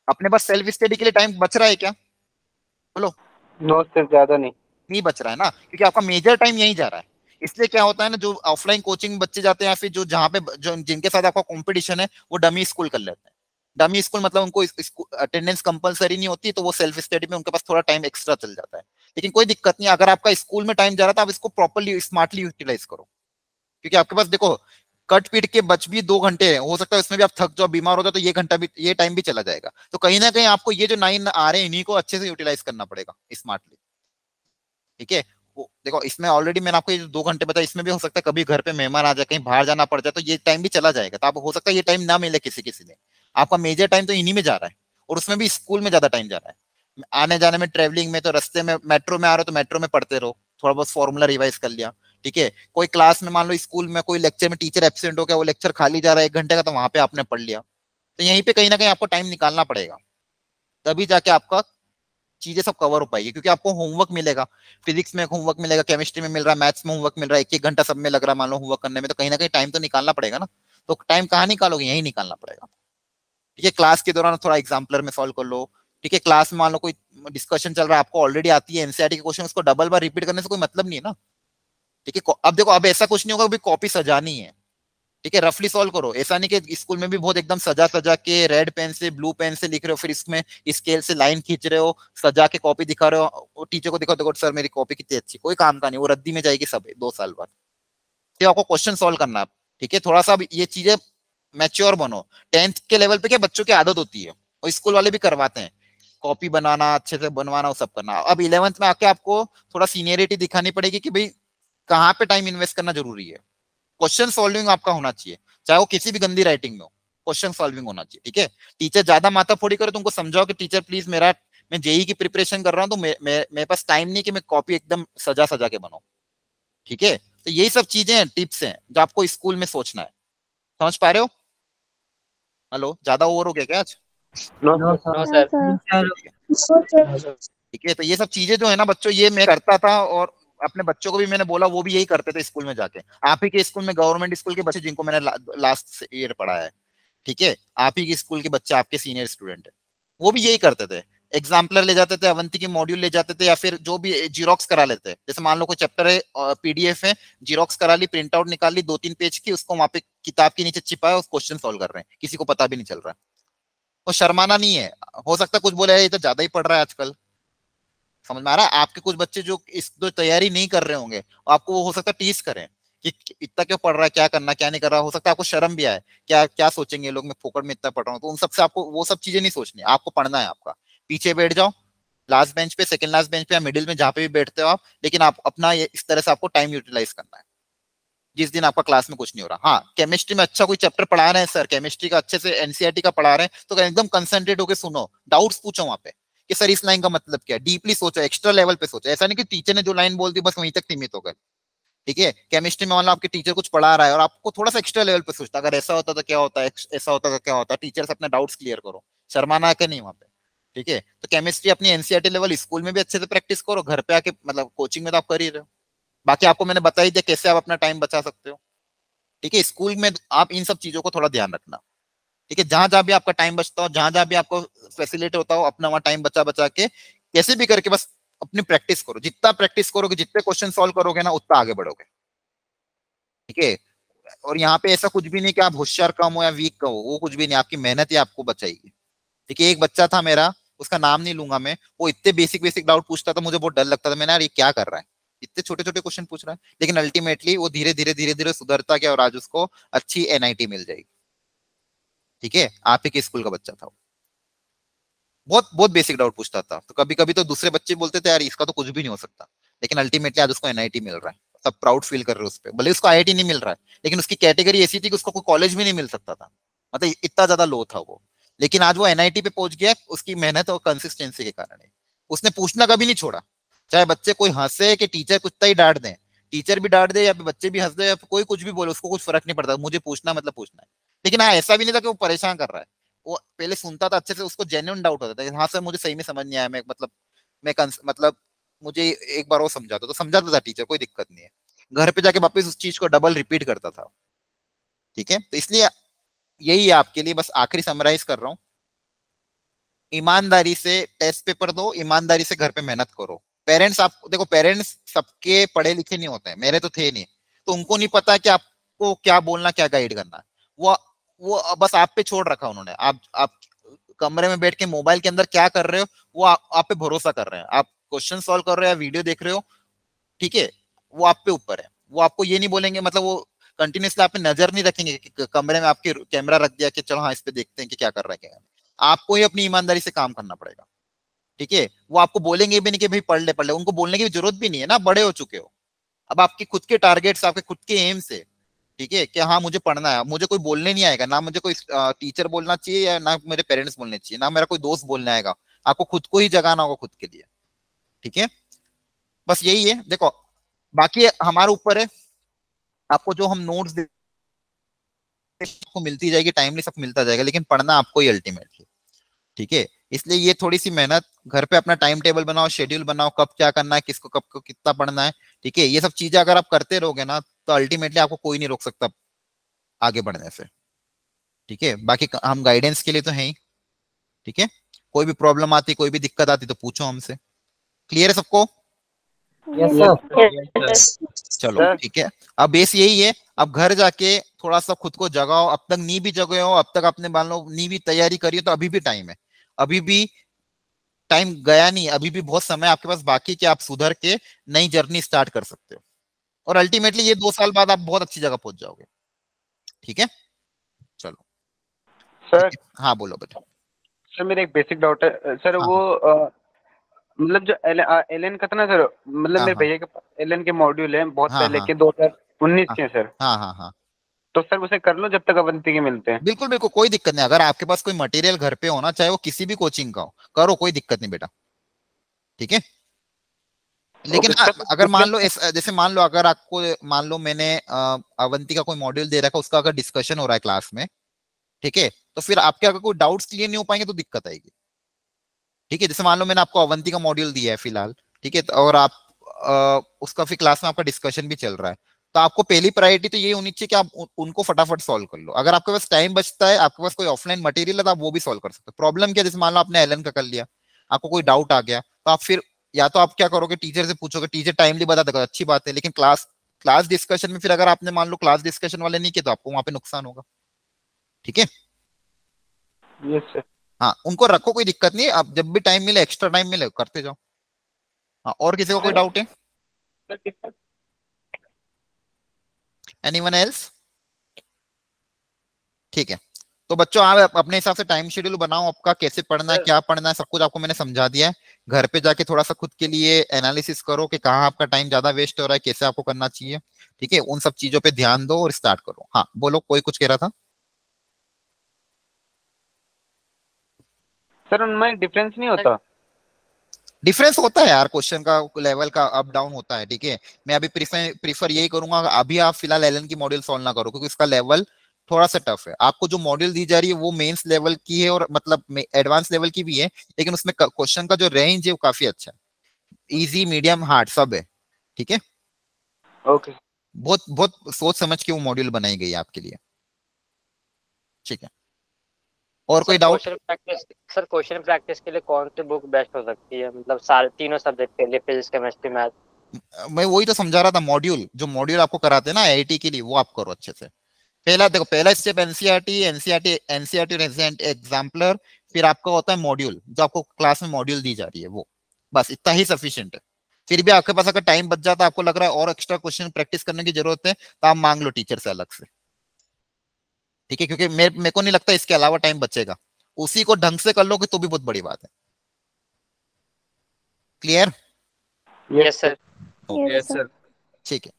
अपने पास सेल्फ स्टडी के लिए टाइम बच रहा है क्या? बोलो। नो सर, ज्यादा नहीं बच रहा है ना, क्योंकि आपका मेजर टाइम यहीं जा रहा है। इसलिए क्या होता है ना, जो ऑफलाइन कोचिंग बच्चे जाते हैं, या फिर जो जहाँ पे जो जिनके साथ आपका कंपटीशन है, वो डमी स्कूल कर लेते हैं। डमी स्कूल मतलब उनको अटेंडेंस कंपलसरी नहीं होती, तो वो सेल्फ स्टडी में उनके पास थोड़ा टाइम एक्स्ट्रा चल जाता है। लेकिन कोई दिक्कत नहीं, अगर आपका स्कूल में टाइम जा रहा था, आप इसको प्रॉपरली स्मार्टली यूटिलाइज करो, क्योंकि आपके पास देखो कट पीट के बच भी 2 घंटे है, हो सकता है उसमें भी आप थक जाओ, बीमार हो जाओ, तो ये घंटा भी, ये टाइम भी चला जाएगा। तो कहीं ना कहीं आपको ये जो 9 आ रहे हैं, इन्हीं को अच्छे से यूटिलाइज करना पड़ेगा स्मार्टली। ठीक है, देखो इसमें ऑलरेडी मैंने आपको ये 2 घंटे बताया, इसमें भी हो सकता है कभी घर पे मेहमान आ जाए, कहीं बाहर जाना पड़ जाए, तो ये टाइम भी चला जाएगा, तो आप हो सकता है ये टाइम ना मिले किसी किसी ने। आपका मेजर टाइम तो इन्हीं में जा रहा है, और उसमें भी स्कूल में ज्यादा टाइम जा रहा है। आने जाने में, ट्रेवलिंग में, तो रास्ते में मेट्रो में आ रहे हो तो मेट्रो में पढ़ते रहो, थोड़ा बहुत फॉर्मूला रिवाइज कर लिया। ठीक है, कोई क्लास में मान लो स्कूल में कोई लेक्चर में टीचर एब्सेंट हो गया, वो लेक्चर खाली जा रहा है 1 घंटे का, तो वहां पे आपने पढ़ लिया। तो यहीं पे कहीं ना कहीं आपको टाइम निकालना पड़ेगा, तभी जाके आपका चीजें सब कवर हो पाएगी, क्योंकि आपको होमवर्क मिलेगा, फिजिक्स में होमवर्क मिलेगा, केमिस्ट्री में मिल रहा है, मैथ्स में होमवर्क मिल रहा है, 1-1 घंटा सब में लग रहा है मान लो होमवर्क करने में, तो कहीं ना कहीं टाइम तो निकालना पड़ेगा ना। तो टाइम कहाँ निकालोगे, यही निकालना पड़ेगा। ठीक है, क्लास के दौरान थोड़ा एग्जाम्पलर में सॉल्व कर लो। ठीक है, क्लास में मान लो कोई डिस्कशन चल रहा है, आपको ऑलरेडी आती है एनसीईआरटी के क्वेश्चन, उसको डबल बार रिपीट करने से कोई मतलब नहीं है ना। ठीक है, अब देखो अब ऐसा कुछ नहीं होगा, अभी कॉपी सजानी है, ठीक है, रफली सॉल्व करो। ऐसा नहीं कि स्कूल में भी बहुत एकदम सजा सजा के रेड पेन से ब्लू पेन से लिख रहे हो, फिर इसमें स्केल से लाइन खींच रहे हो, सजा के कॉपी दिखा रहे हो, टीचर को दिखाओ, देखो सर मेरी कॉपी कितनी अच्छी, कोई काम का नहीं, वो रद्दी में जाएगी सब 2 साल बाद। तो आपको क्वेश्चन सॉल्व करना है, ठीक है, थोड़ा सा ये चीजें मैच्योर बनो। 10th के लेवल पे क्या बच्चों की आदत होती है, और स्कूल वाले भी करवाते हैं, कॉपी बनाना, अच्छे से बनवाना, वो सब करना। अब 11th में आके आपको थोड़ा सीनियरिटी दिखानी पड़ेगी कि भाई कहाँ पे टाइम इन्वेस्ट करना जरूरी है। क्वेश्चन सॉल्विंग आपका होना चाहिए, चाहे वो किसी भी गंदी राइटिंग में हो, क्वेश्चन सॉल्विंग होना चाहिए, ठीक है। टीचर ज्यादा माथाफोड़ी करे तो उनको समझाओ कि टीचर प्लीज मैं जेई की प्रिपरेशन कर रहा हूँ, तो मेरे पास टाइम नहीं कि मैं कॉपी एकदम सजा सजा के बनाऊं, ठीक है। तो यही सब चीजें हैं, टिप्स हैं जो आपको स्कूल में सोचना है। समझ पा रहे हो? हेलो, ज्यादा ओवर हो गया क्या आज? No no sir. हाँ सर। सर। ठीक है, तो ये सब चीजें जो है ना बच्चों, ये मैं करता था, और अपने बच्चों को भी मैंने बोला, वो भी यही करते थे स्कूल में जाके। आप ही के स्कूल में, गवर्नमेंट स्कूल के बच्चे जिनको मैंने लास्ट ईयर पढ़ाया है, ठीक है, आप ही के स्कूल के बच्चे, आपके सीनियर स्टूडेंट है, वो भी यही करते थे। एग्जाम्पलर ले जाते थे, अवंती की मॉड्यूल ले जाते थे, या फिर जो भी जीरोक्स करा लेते हैं। जैसे मान लो कोई चैप्टर है, पीडीएफ है, जीरोक्स करा ली, प्रिंट आउट निकाल ली 2-3 पेज की, उसको वहां पे किताब के नीचे चिपकाया, उस क्वेश्चन सॉल्व कर रहे हैं, किसी को पता भी नहीं चल रहा है। वो शर्माना नहीं है। हो सकता है कुछ बोले ये तो ज्यादा ही पढ़ रहा है आजकल, समझ में आ रहा है? आपके कुछ बच्चे जो इस तो तैयारी नहीं कर रहे होंगे, आपको वो हो सकता है टीज करें कि इतना क्यों पढ़ रहा है, क्या करना क्या नहीं कर रहा। हो सकता है आपको शर्म भी आए, क्या क्या सोचेंगे लोग, मैं फोकट में इतना पढ़ रहा हूँ। तो उन सबसे आपको वो सब चीजें नहीं सोचनी, आपको पढ़ना है। आपका पीछे बैठ जाओ, लास्ट बेंच पे, सेकंड लास्ट बेंच पे, या मिडिल में, जहां पे भी बैठते हो आप, लेकिन आप अपना इस तरह से आपको टाइम यूटिलाइज करना है। जिस दिन आपका क्लास में कुछ नहीं हो रहा, हाँ केमिस्ट्री में अच्छा कोई चैप्टर पढ़ा रहे हैं सर, केमिस्ट्री का अच्छे से एनसीईआरटी का पढ़ा रहे हैं, तो एकदम कंसंट्रेट होकर सुनो, डाउट्स पूछो वहां पे कि सर इस लाइन का मतलब क्या है, डीपली सोचो, एक्स्ट्रा लेवल पे सोचो। ऐसा नहीं कि टीचर ने जो लाइन बोल दी बस वहीं तक सीमित हो गए, ठीक है। केमिस्ट्री में मान लो आपके टीचर कुछ पढ़ा रहा है और आपको थोड़ा सा एक्स्ट्रा लेवल पे सोचता, अगर ऐसा होता तो क्या होता है, ऐसा होता तो क्या होता, टीचर से अपने डाउट्स क्लियर करो, शर्माना के नहीं वहां पे, ठीक है। तो केमिस्ट्री अपनी एनसीईआरटी लेवल स्कूल में भी अच्छे से प्रैक्टिस करो, घर पे आके मतलब कोचिंग में तो आप कर ही रहे हो। बाकी आपको मैंने बता ही दिया कैसे आप अपना टाइम बचा सकते हो, ठीक है। स्कूल में आप इन सब चीजों को थोड़ा ध्यान रखना, ठीक है। जहां जहां भी आपका टाइम बचता हो, जहां जहां भी आपको फैसिलिटी होता हो, अपना वहां टाइम बचा बचा के कैसे भी करके बस अपनी प्रैक्टिस करो। जितना प्रैक्टिस करोगे, जितने क्वेश्चन सॉल्व करोगे ना, उतना आगे बढ़ोगे, ठीक है। और यहाँ पे ऐसा कुछ भी नहीं कि आप होशियार कम हो या वीक का हो, वो कुछ भी नहीं, आपकी मेहनत ही आपको बचाएगी, ठीक है। एक बच्चा था मेरा, उसका नाम नहीं लूंगा मैं, वो इतने बेसिक बेसिक डाउट पूछता था, मुझे बहुत डर लगता था, मैंने यार ये क्या कर रहा है, इतने छोटे छोटे क्वेश्चन पूछ रहा है। लेकिन अल्टीमेटली वो धीरे धीरे सुधरता गया, और आज उसको अच्छी एनआईटी मिल जाएगी, ठीक है। आप ही के स्कूल का बच्चा था वो, बहुत बहुत बेसिक डाउट पूछता था, तो कभी कभी तो दूसरे बच्चे बोलते थे यार इसका तो कुछ भी नहीं हो सकता, लेकिन अल्टीमेटली आज उसको एनआईटी मिल रहा है, सब प्राउड फील कर रहे हो उस पर। भले उसको आईआईटी नहीं मिल रहा है, लेकिन उसकी कैटेगरी ऐसी थी कि उसको कोई कॉलेज भी नहीं मिल सकता था, मतलब इतना ज्यादा लो था वो, लेकिन आज वो एनआईटी पे पहुंच गया उसकी मेहनत और कंसिस्टेंसी के कारण है। उसने पूछना कभी नहीं छोड़ा, चाहे बच्चे कोई हंसे कि टीचर कुछ ही डांट दे, टीचर भी डांट दे या बच्चे भी हंस दे या कोई कुछ भी बोले, उसको कुछ फर्क नहीं पड़ता, मुझे पूछना मतलब पूछना है। लेकिन हाँ ऐसा भी नहीं था कि वो परेशान कर रहा है, वो पहले सुनता था अच्छे से, उसको जेन्युइन डाउट होता था, हाँ सर मुझे सही में समझ नहीं आया, मतलब मुझे एक बार वो समझाता, तो समझाता था टीचर, कोई दिक्कत नहीं है। घर पे जाके वापस उस चीज को डबल रिपीट करता था, ठीक है। तो इसलिए यही है आपके लिए, बस आखिरी समराइज कर रहा हूँ, ईमानदारी से टेस्ट पेपर दो, ईमानदारी से घर पे मेहनत करो। पेरेंट्स, आप देखो पेरेंट्स सबके पढ़े लिखे नहीं होते हैं, मेरे तो थे नहीं, तो उनको नहीं पता कि आपको क्या बोलना, क्या गाइड करना है। वो बस आप पे छोड़ रखा उन्होंने, आप कमरे में बैठ के मोबाइल के अंदर क्या कर रहे हो, वो आप पे भरोसा कर रहे हैं, आप क्वेश्चन सॉल्व कर रहे हो या वीडियो देख रहे हो, ठीक है, वो आप पे ऊपर है। वो आपको ये नहीं बोलेंगे, मतलब वो कंटिन्यूसली आप पे नजर नहीं रखेंगे कि कमरे में आपके कैमरा रख दिया कि चलो हाँ इस पे देखते हैं कि क्या कर रहा है क्या। आपको ही अपनी ईमानदारी से काम करना पड़ेगा, ठीक है। वो आपको बोलेंगे भी नहीं कि भाई पढ़ ले, उनको बोलने की जरूरत भी नहीं है ना, बड़े हो चुके हो। अब आपके खुद के टारगेट्स, आपके खुद के एम्स है, ठीक है, कि हाँ मुझे पढ़ना है, मुझे कोई बोलने नहीं आएगा, ना मुझे कोई टीचर बोलना चाहिए या ना मेरे पेरेंट्स बोलने चाहिए, ना मेरा कोई दोस्त बोलने आएगा, आपको खुद को ही जगाना होगा खुद के लिए, ठीक है। बस यही है, देखो बाकी हमारे ऊपर है, आपको जो हम नोट्स को मिलती जाएगी, टाइमली सब मिलता जाएगा, लेकिन पढ़ना आपको ही अल्टीमेटली, ठीक है। इसलिए ये थोड़ी सी मेहनत, घर पे अपना टाइम टेबल बनाओ, शेड्यूल बनाओ, कब क्या करना है, किसको कब को कितना पढ़ना है, ठीक है। ये सब चीजें अगर आप करते रहोगे ना, तो अल्टीमेटली आपको कोई नहीं रोक सकता आगे बढ़ने से, ठीक है। बाकी हम गाइडेंस के लिए तो हैं ही, ठीक है। कोई भी प्रॉब्लम आती, कोई भी दिक्कत आती तो पूछो हमसे। क्लियर है सबको? Yes sir. चलो ठीक है, अब बेस यही है। अब घर जाके थोड़ा सा खुद को जगाओ, अब तक नी भी जगे हो, अब तक आपने मान लो नी भी तैयारी करी हो, तो अभी भी टाइम है, अभी भी टाइम गया नहीं, अभी भी बहुत समय आपके पास बाकी कि आप सुधर के नई जर्नी स्टार्ट कर सकते हो, और अल्टीमेटली ये 2 साल बाद आप बहुत अच्छी जगह पहुंच जाओगे। ठीक है, चलो सर। हाँ बोलो बेटा। सर मेरा एक बेसिक डाउट है सर, हाँ, वो मतलब जो एलएन का था ना सर, मतलब हाँ मेरे हाँ भैया के एलएन के मॉड्यूल हैं बहुत हाँ पहले हाँ के 2019 हाँ के सर। हाँ हाँ हाँ, तो सर उसे कर लो जब तक अवंती के मिलते हैं। बिल्कुल बिल्कुल, कोई दिक्कत नहीं। अगर आपके पास कोई मटेरियल घर पे होना, चाहे वो किसी भी कोचिंग का हो, करो, कोई दिक्कत नहीं बेटा। ठीक है, लेकिन ओके सर। अगर मान लो जैसे मान लो अगर आपको मान लो मैंने अवंती का कोई मॉड्यूल दे रखा, उसका अगर डिस्कशन हो रहा है क्लास में, ठीक है, तो फिर आपके अगर कोई डाउट्स क्लियर नहीं हो पाएंगे तो दिक्कत आएगी। ठीक है, जैसे मान लो मैंने आपको अवंती का मॉड्यूल दिया है फिलहाल, ठीक है, और आप उसका फिर क्लास में आपका डिस्कशन भी चल रहा है, तो आपको पहली प्रायोरिटी तो ये होनी चाहिए कि आप उनको फटाफट सॉल्व कर लो। अगर आपके पास टाइम बचता है, आपके पास कोई ऑफलाइन मटेरियल है, तो आप वो भी सॉल्व कर सकते हो। प्रॉब्लम क्या है, जैसे मान लो आपने एलन का कर लिया, आपको कोई डाउट आ गया, तो आप फिर या तो आप क्या करोगे, टीचर से पूछोगे, टीचर टाइमली बता देगा, अच्छी बात है, लेकिन क्लास क्लास डिस्कशन में फिर अगर आपने मान लो क्लास डिस्कशन वाले नहीं किए, तो आपको वहां पे नुकसान होगा। ठीक है, यस सर। हाँ उनको रखो, कोई दिक्कत नहीं, आप जब भी टाइम मिले, एक्स्ट्रा टाइम मिले, करते जाओ। हाँ, और किसी को कोई डाउट है? Anyone else? ठीक है, तो बच्चों आप अपने हिसाब से टाइम शेड्यूल बनाओ, आपका कैसे पढ़ना है, क्या पढ़ना है, सब कुछ आपको मैंने समझा दिया है। घर पे जाके थोड़ा सा खुद के लिए एनालिसिस करो कि कहाँ आपका टाइम ज्यादा वेस्ट हो रहा है, कैसे आपको करना चाहिए। ठीक है, उन सब चीजों पे ध्यान दो और स्टार्ट करो। हाँ बोलो, कोई कुछ कह रहा था? सर उनमें डिफरेंस नहीं होता? डिफरेंस होता है यार, क्वेश्चन का लेवल का अप डाउन होता है। ठीक है, मैं अभी प्रीफर यही करूंगा, अभी आप फिलहाल एलन की मॉड्यूल सॉल्व ना करो, क्योंकि इसका लेवल थोड़ा सा टफ है। आपको जो मॉड्यूल दी जा रही है वो मेंस लेवल की है, और मतलब एडवांस लेवल की भी है, लेकिन उसमें क्वेश्चन का जो रेंज है वो काफी अच्छा है, इजी मीडियम हार्ड सब है। ठीक है, ओके। बहुत बहुत सोच समझ के वो मॉड्यूल बनाई गई है आपके लिए। ठीक है, और कोई डाउट? सर क्वेश्चन प्रैक्टिस के लिए कौन सी बुक बेस्ट हो सकती है, मतलब सारे तीनों सब्जेक्ट के लिए, फिजिक्स केमिस्ट्री मैथ? मैं वही तो समझा रहा था, मॉड्यूल जो मॉड्यूल आपको कराते हैं ना आईआईटी के लिए, वो आप करो अच्छे से। पहला देखो, पहला स्टेप एनसीईआरटी, एनसीईआरटी और एग्जाम्पलर, फिर आपका होता है मॉड्यूल, जो आपको क्लास में मॉड्यूल दी जा रही है वो, बस इतना ही सफिशिएंट है। फिर भी आपके पास अगर टाइम बच जाता है, आपको लग रहा है और एक्स्ट्रा क्वेश्चन प्रैक्टिस करने की जरूरत है, तो आप मांग लो टीचर से अलग से। ठीक है, क्योंकि मेरे को नहीं लगता इसके अलावा टाइम बचेगा, उसी को ढंग से कर लोगे तो भी बहुत बड़ी बात है। Clear? Yes sir. Yes sir. ठीक है,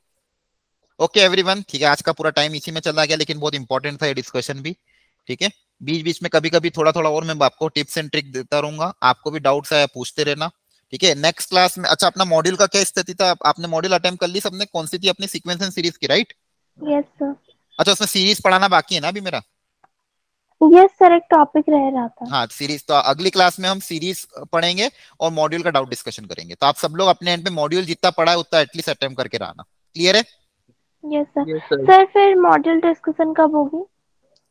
ओके एवरीवन। ठीक है, आज का पूरा टाइम इसी में चला गया, लेकिन बहुत इंपॉर्टेंट था ये डिस्कशन भी। ठीक है, बीच बीच में कभी कभी थोड़ा थोड़ा और मैं आपको टिप्स एंड ट्रिक देता रहूंगा, आपको भी डाउट्स आया पूछते रहना। ठीक है, नेक्स्ट क्लास में अच्छा अपना मॉड्यूल का क्या स्थिति था, आपने मॉड्यूल अटेम्प्ट कर ली सबने? कौन सी थी अपनी सीक्वेंस एंड सीरीज की, राइट? Yes sir. अच्छा, उसमें सीरीज पढ़ाना बाकी है ना अभी मेरा? यस सर, एक टॉपिक रह रहा था। हाँ सीरीज, तो अगली क्लास में हम सीरीज पढ़ेंगे और मॉड्यूल का डाउट डिस्कशन करेंगे। तो आप सब लोग अपने एंड पे मॉड्यूल जितना पढ़ा है उतना एटलीस्ट अटेम्प्ट करके रहना। क्लियर है? Yes sir. सर फिर मॉड्यूल डिस्कशन कब होगी?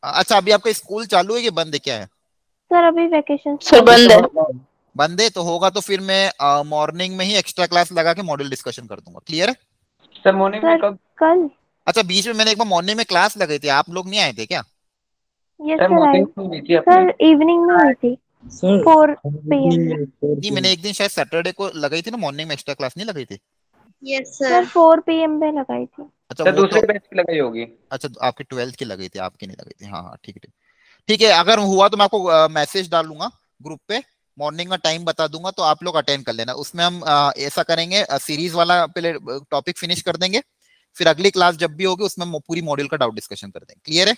अच्छा, अभी आपका स्कूल चालू है कि बंद है, क्या है? सर अभी वेकेशन सर बंद है। बंद है, तो होगा तो फिर मैं मॉर्निंग में ही एक्स्ट्रा क्लास लगा के मॉड्यूल डिस्कशन कर दूंगा। क्लियर है? सर मॉर्निंग में कब? कल। अच्छा, बीच में मैंने एक बार मॉर्निंग में क्लास लगाई थी, आप लोग नहीं आए थे क्या? यस सर सर, मॉर्निंग में हुई थी अपनी। सर इवनिंग में हुई थी, 4 PM। नहीं, मैंने एक दिन शायद सैटरडे को लगाई थी ना मॉर्निंग में, एक्स्ट्रा क्लास नहीं लगाई थी? Yes sir sir. 4 PM पे लगाई थी। अच्छा, सर वो दूसरे तो बैच की लगाई होगी। अच्छा, आपकी 12th की लगी थी, आपकी नहीं लगी थी। हाँ हाँ, ठीक है ठीक है, अगर हुआ तो मैं आपको मैसेज डालूंगा ग्रुप पे, मॉर्निंग का टाइम बता दूंगा, तो आप लोग अटेंड कर लेना। उसमें हम ऐसा करेंगे, सीरीज वाला पहले टॉपिक फिनिश कर देंगे, फिर अगली क्लास जब भी होगी उसमें पूरी मॉड्यूल का डाउट डिस्कशन कर देंगे। क्लियर है?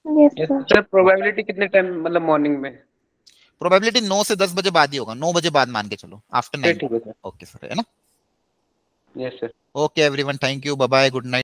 Yes sir. सर प्रोबेबिलिटी कितने टाइम मतलब मॉर्निंग में? प्रोबेबिलिटी 9 से 10 बजे बाद ही होगा, 9 बजे बाद मान के चलो, आफ्टर 9। ठीक है सर। ओके सर, है ना? Yes sir. Okay everyone, thank you, bye bye, good night.